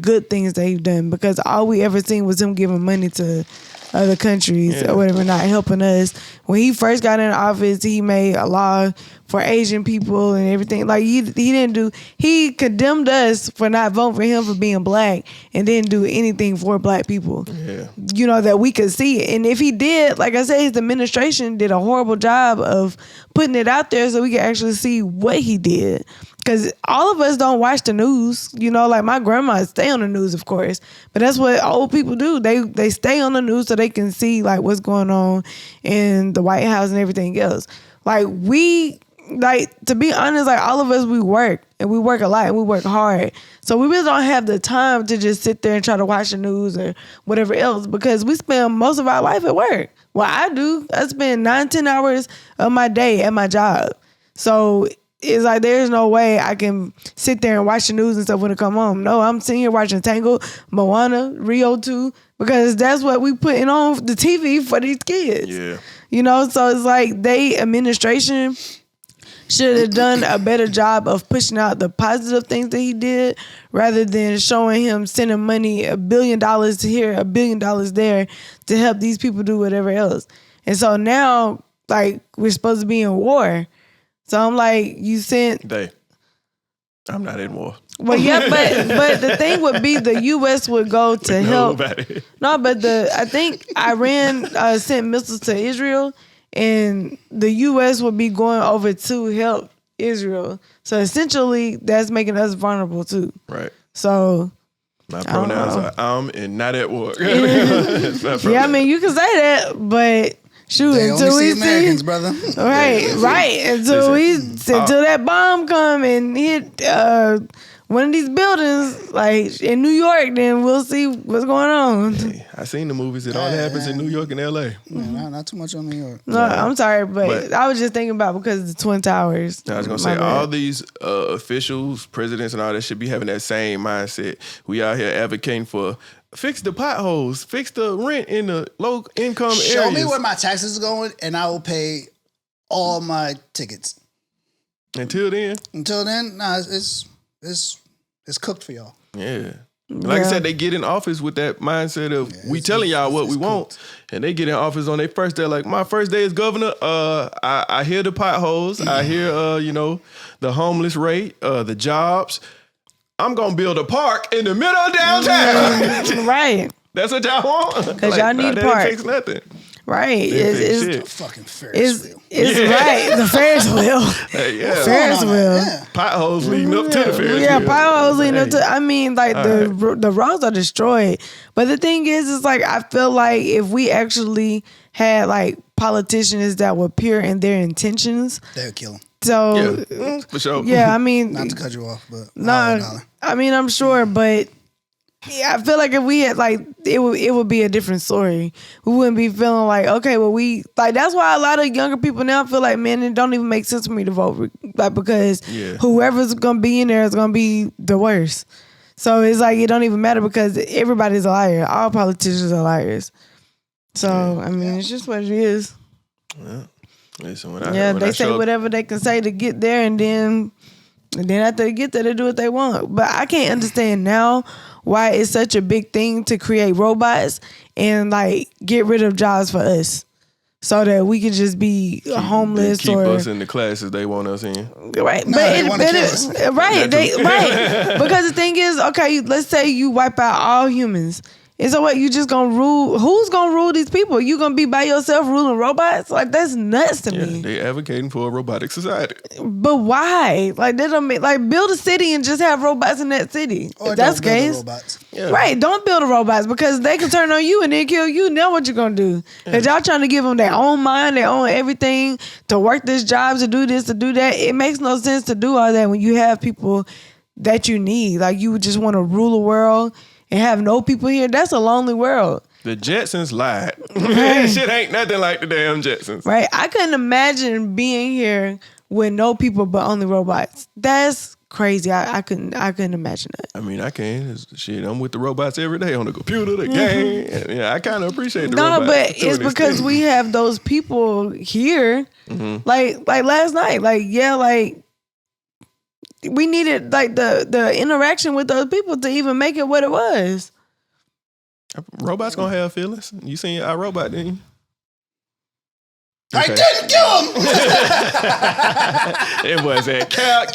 good things that he's done, because all we ever seen was him giving money to other countries or whatever, not helping us. When he first got in office, he made a law for Asian people and everything. Like he condemned us for not voting for him for being black and didn't do anything for black people. Yeah. You know, that we could see it. And if he did, like I said, his administration did a horrible job of putting it out there so we could actually see what he did. Because all of us don't watch the news. You know, like my grandma stay on the news, of course. But that's what old people do. They stay on the news so they can see like what's going on in the White House and everything else. Like to be honest, like all of us, we work. And we work a lot and we work hard. So we really don't have the time to just sit there and try to watch the news or whatever else, because we spend most of our life at work. Well, I do. I spend 9-10 hours of my day at my job. So it's like there's no way I can sit there and watch the news and stuff when I come home. No, I'm sitting here watching Tangled, Moana, Rio 2, because that's what we putting on the TV for these kids. Yeah. You know, so it's like administration should have done a better job of pushing out the positive things that he did, rather than showing him sending money, $1 billion here, $1 billion there to help these people do whatever else. And so now, like we're supposed to be in war. So I'm like, you sent. I'm not in war. Well, yeah, but the thing would be the U.S. would go to help. Nobody. No, but I think Iran sent missiles to Israel, and the U.S. would be going over to help Israel. So essentially, that's making us vulnerable too. Right. So my pronouns are and not at war. Yeah, I mean, you can say that, but shoot, They until only we see Americans, see, brother. right, until that bomb come and hit one of these buildings, like in New York, then we'll see what's going on. Hey, I seen the movies. It all happens in New York and L.A. Yeah, not too much on New York. No, I'm sorry, but I was just thinking about because of the Twin Towers. I was gonna say all these officials, presidents, and all that should be having that same mindset. We out here advocating for fix the potholes, fix the rent in the low income areas. Show me where my taxes are going, and I will pay all my tickets. Until then, nah, it's cooked for y'all. yeah. Like I said, they get in office with that mindset of we telling y'all what we want, and they get in office on their first day. Like my first day as governor, I hear the potholes, I hear the homeless rate, the jobs. I'm gonna build a park in the middle of downtown. Right. That's what y'all want. Because y'all need a park. That takes nothing. Right. It's Fucking Ferris wheel. right. The Ferris wheel. Hey, yeah. Ferris wheel. Yeah. Potholes leading up to the Ferris wheel. Yeah, potholes leading up to. I mean, like the right. roads are destroyed. But the thing is like I feel like if we actually had like politicians that were pure in their intentions, They would kill him. so For sure. yeah, I mean, Not to cut you off, but no, I mean I'm sure, but yeah, I feel like if we had like it would be a different story. We wouldn't be feeling like, okay, well we like that's why a lot of younger people now feel like, man, it don't even make sense for me to vote, like because whoever's gonna be in there is gonna be the worst. So it's like it don't even matter because everybody's a liar. All politicians are liars. So I mean, it's just what it is. Yeah. Listen, They say whatever they can say to get there, and then after they get there, they do what they want. But I can't understand now why it's such a big thing to create robots and like get rid of jobs for us, so that we can just be homeless keep or us in the classes they want us in. right. No, they wanna kill us. Right, right. Because the thing is, okay, let's say you wipe out all humans. And so what, you just gonna rule? Who's gonna rule these people? You gonna be by yourself ruling robots? Like that's nuts to me. They advocating for a robotic society. But why? Like they don't make like build a city and just have robots in that city. Or If that's the don't build the case, robots. Yeah. right? Don't build the robots because they can turn on you and then kill you. Now what you gonna do? Because y'all trying to give them their own mind, their own everything to work this job, to do this, to do that. It makes no sense to do all that when you have people that you need. Like you would just want to rule the world and have no people here. That's a lonely world. The Jetsons lied. That shit ain't nothing like the damn Jetsons. Right? I couldn't imagine being here with no people but only robots. That's crazy. I couldn't imagine that. I mean, I can. Shit, I'm with the robots every day on the computer, the game. And, yeah, I kind of appreciate the robots. No, but it's because we have those people here. Mm-hmm. Like last night. We needed like the interaction with those people to even make it what it was. Robots gonna have feelings. You seen our robot, didn't you? I didn't kill him. It was a cat.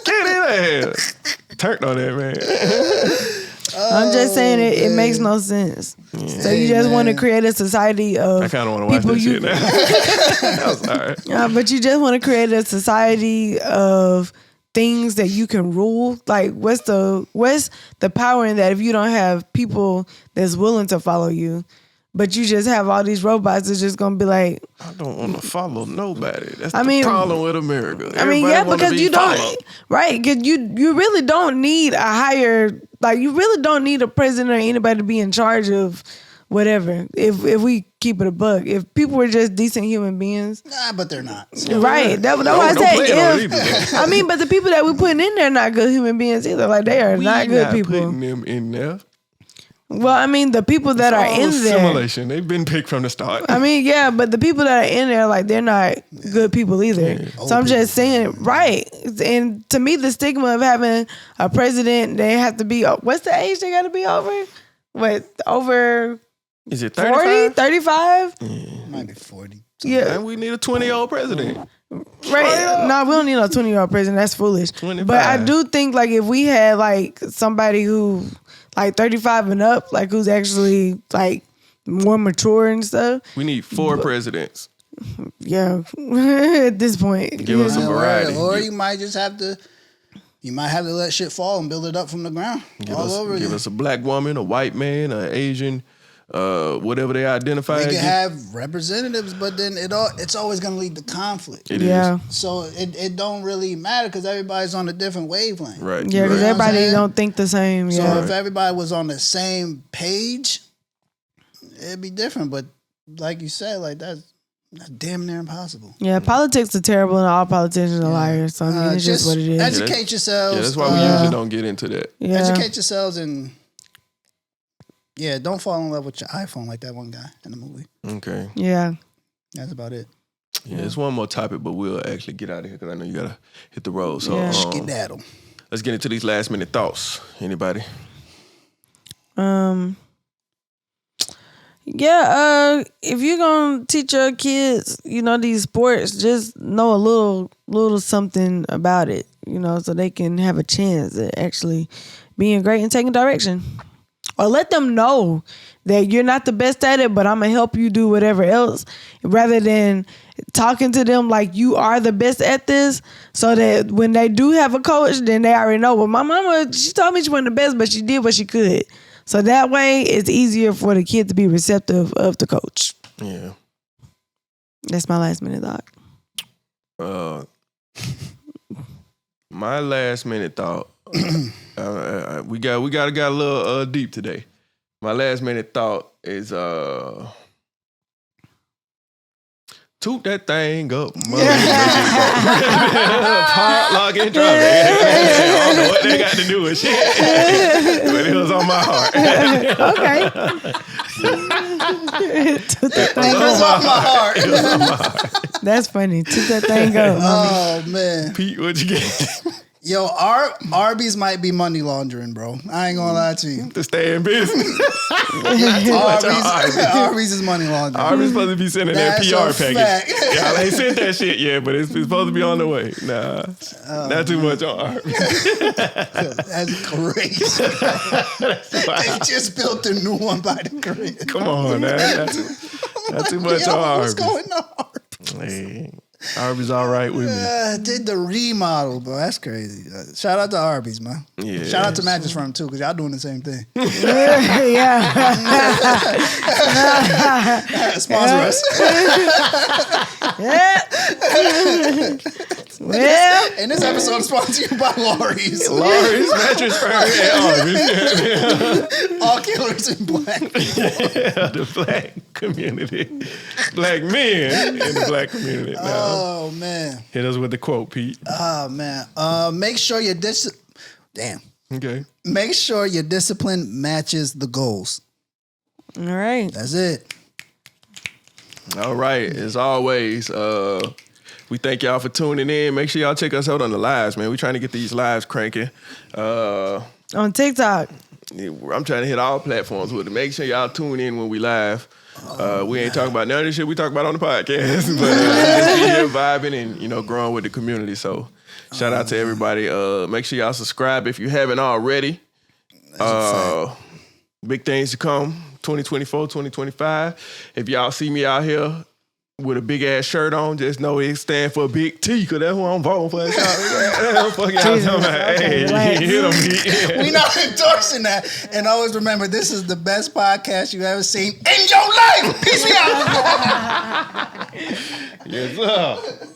Get in there. Turned on that, man. I'm just saying it makes no sense. Yeah. So you just want to create a society of I kind of want to watch that shit now. I'm sorry. But you just want to create a society of things that you can rule. Like what's the power in that if you don't have people that's willing to follow you? But you just have all these robots that's just gonna be like, I don't want to follow nobody. That's the problem with America. Because you don't, right? Because you really don't need a higher, like you really don't need a president or anybody to be in charge of whatever. If we keep it a buck, if people were just decent human beings, Nah, but they're not. right? That's what I said. But the people that we putting in there are not good human beings either. Like they are not good people. Putting them in there. Well, I mean, the people that are in there, simulation. They've been picked from the start. I mean, yeah, but the people that are in there, like they're not good people either. Yeah. So I'm just saying, right? And to me, the stigma of having a president, they have to be. What's the age they got to be over? What over? Is it 40, 35? 35? Might be 40. Yeah. And we need a 20-year-old president. Right. No, we don't need no 20-year-old president. That's foolish. 25. But I do think like if we had like somebody who like 35 and up, like who's actually like more mature and stuff. We need 4 presidents. Yeah. At this point. Give us some variety. Or you might just have to. You might have to let shit fall and build it up from the ground. Give again. us a black woman, a white man, an Asian, whatever they identify. We can have representatives, but then it's always going to lead to conflict. It Yeah. is. So it don't really matter because everybody's on a different wavelength. Right. Yeah, because Right. everybody don't think the same. So Yeah. if everybody was on the same page, it'd be different. But like you said, like that's damn near impossible. Yeah, politics are terrible and all politicians are liars. So I mean, it's just what it is. Educate yourselves. Yeah, that's why we usually don't get into that. Yeah. Educate yourselves and don't fall in love with your iPhone like that one guy in the movie. Okay. Yeah. That's about it. Yeah, there's one more topic, but we'll actually get out of here because I know you got to hit the road. So Yeah. Skedaddle. let's get into these last minute thoughts. Anybody? Yeah, if you're gonna teach your kids, these sports, just know a little something about it, so they can have a chance at actually being great and taking direction. Or let them know that you're not the best at it, but I'm gonna help you do whatever else, rather than talking to them like you are the best at this, so that when they do have a coach, then they already know, well, my mama, she told me she wasn't the best, but she did what she could. So that way, it's easier for the kid to be receptive of the coach. Yeah. That's my last minute thought. My last minute thought. We got a little deep today. My last minute thought is toot that thing up. Part, lock, and drop it. I don't know what they got to do with shit. But it was on my heart. Okay. Toot that thing It was up. on my heart. It was on my heart. That's funny. Toot that thing up. Oh man. Pete, what'd you get? Yo, Arby's might be money laundering, bro. I ain't gonna lie to you. To stay in business. Arby's is money laundering. Arby's supposed to be sending that That's PR a package. fact. Y'all ain't sent that shit yet, but it's supposed to be on the way. Nah, not too much on Arby's. That's crazy. They just built a new one by the crib. Come on, man. Not too much on Arby's. What's going on? Hey, Arby's all right with me. Did the remodel, bro. That's crazy. Shout out to Arby's, man. Yeah. Shout out to Mattress Firm too, because y'all doing the same thing. Yeah. Sponsor us. Well, And this episode is sponsored to you by Laurie's. Laurie's Mattress Firm and Arby's. All killers in black. The black community. Black men in the black community. Now, Oh man. hit us with the quote, Pete. Oh man. Make sure your Okay. Make sure your discipline matches the goals. all right. That's it. All right. As always, we thank y'all for tuning in. Make sure y'all check us out on the lives, man. We're trying to get these lives cranking. On TikTok. I'm trying to hit all platforms with it. Make sure y'all tune in when we live. We ain't talking about none of this shit we talk about on the podcast, but just be here vibing and growing with the community. So shout out to everybody. Make sure y'all subscribe if you haven't already. Big things to come. 2024, 2025. If y'all see me out here with a big ass shirt on, just know it stands for Big T, because that's who I'm voting for. That's what y'all talking about. Hey, hit them. We not endorsing that. And always remember, this is the best podcast you've ever seen in your life. Peace me out. Yes, sir.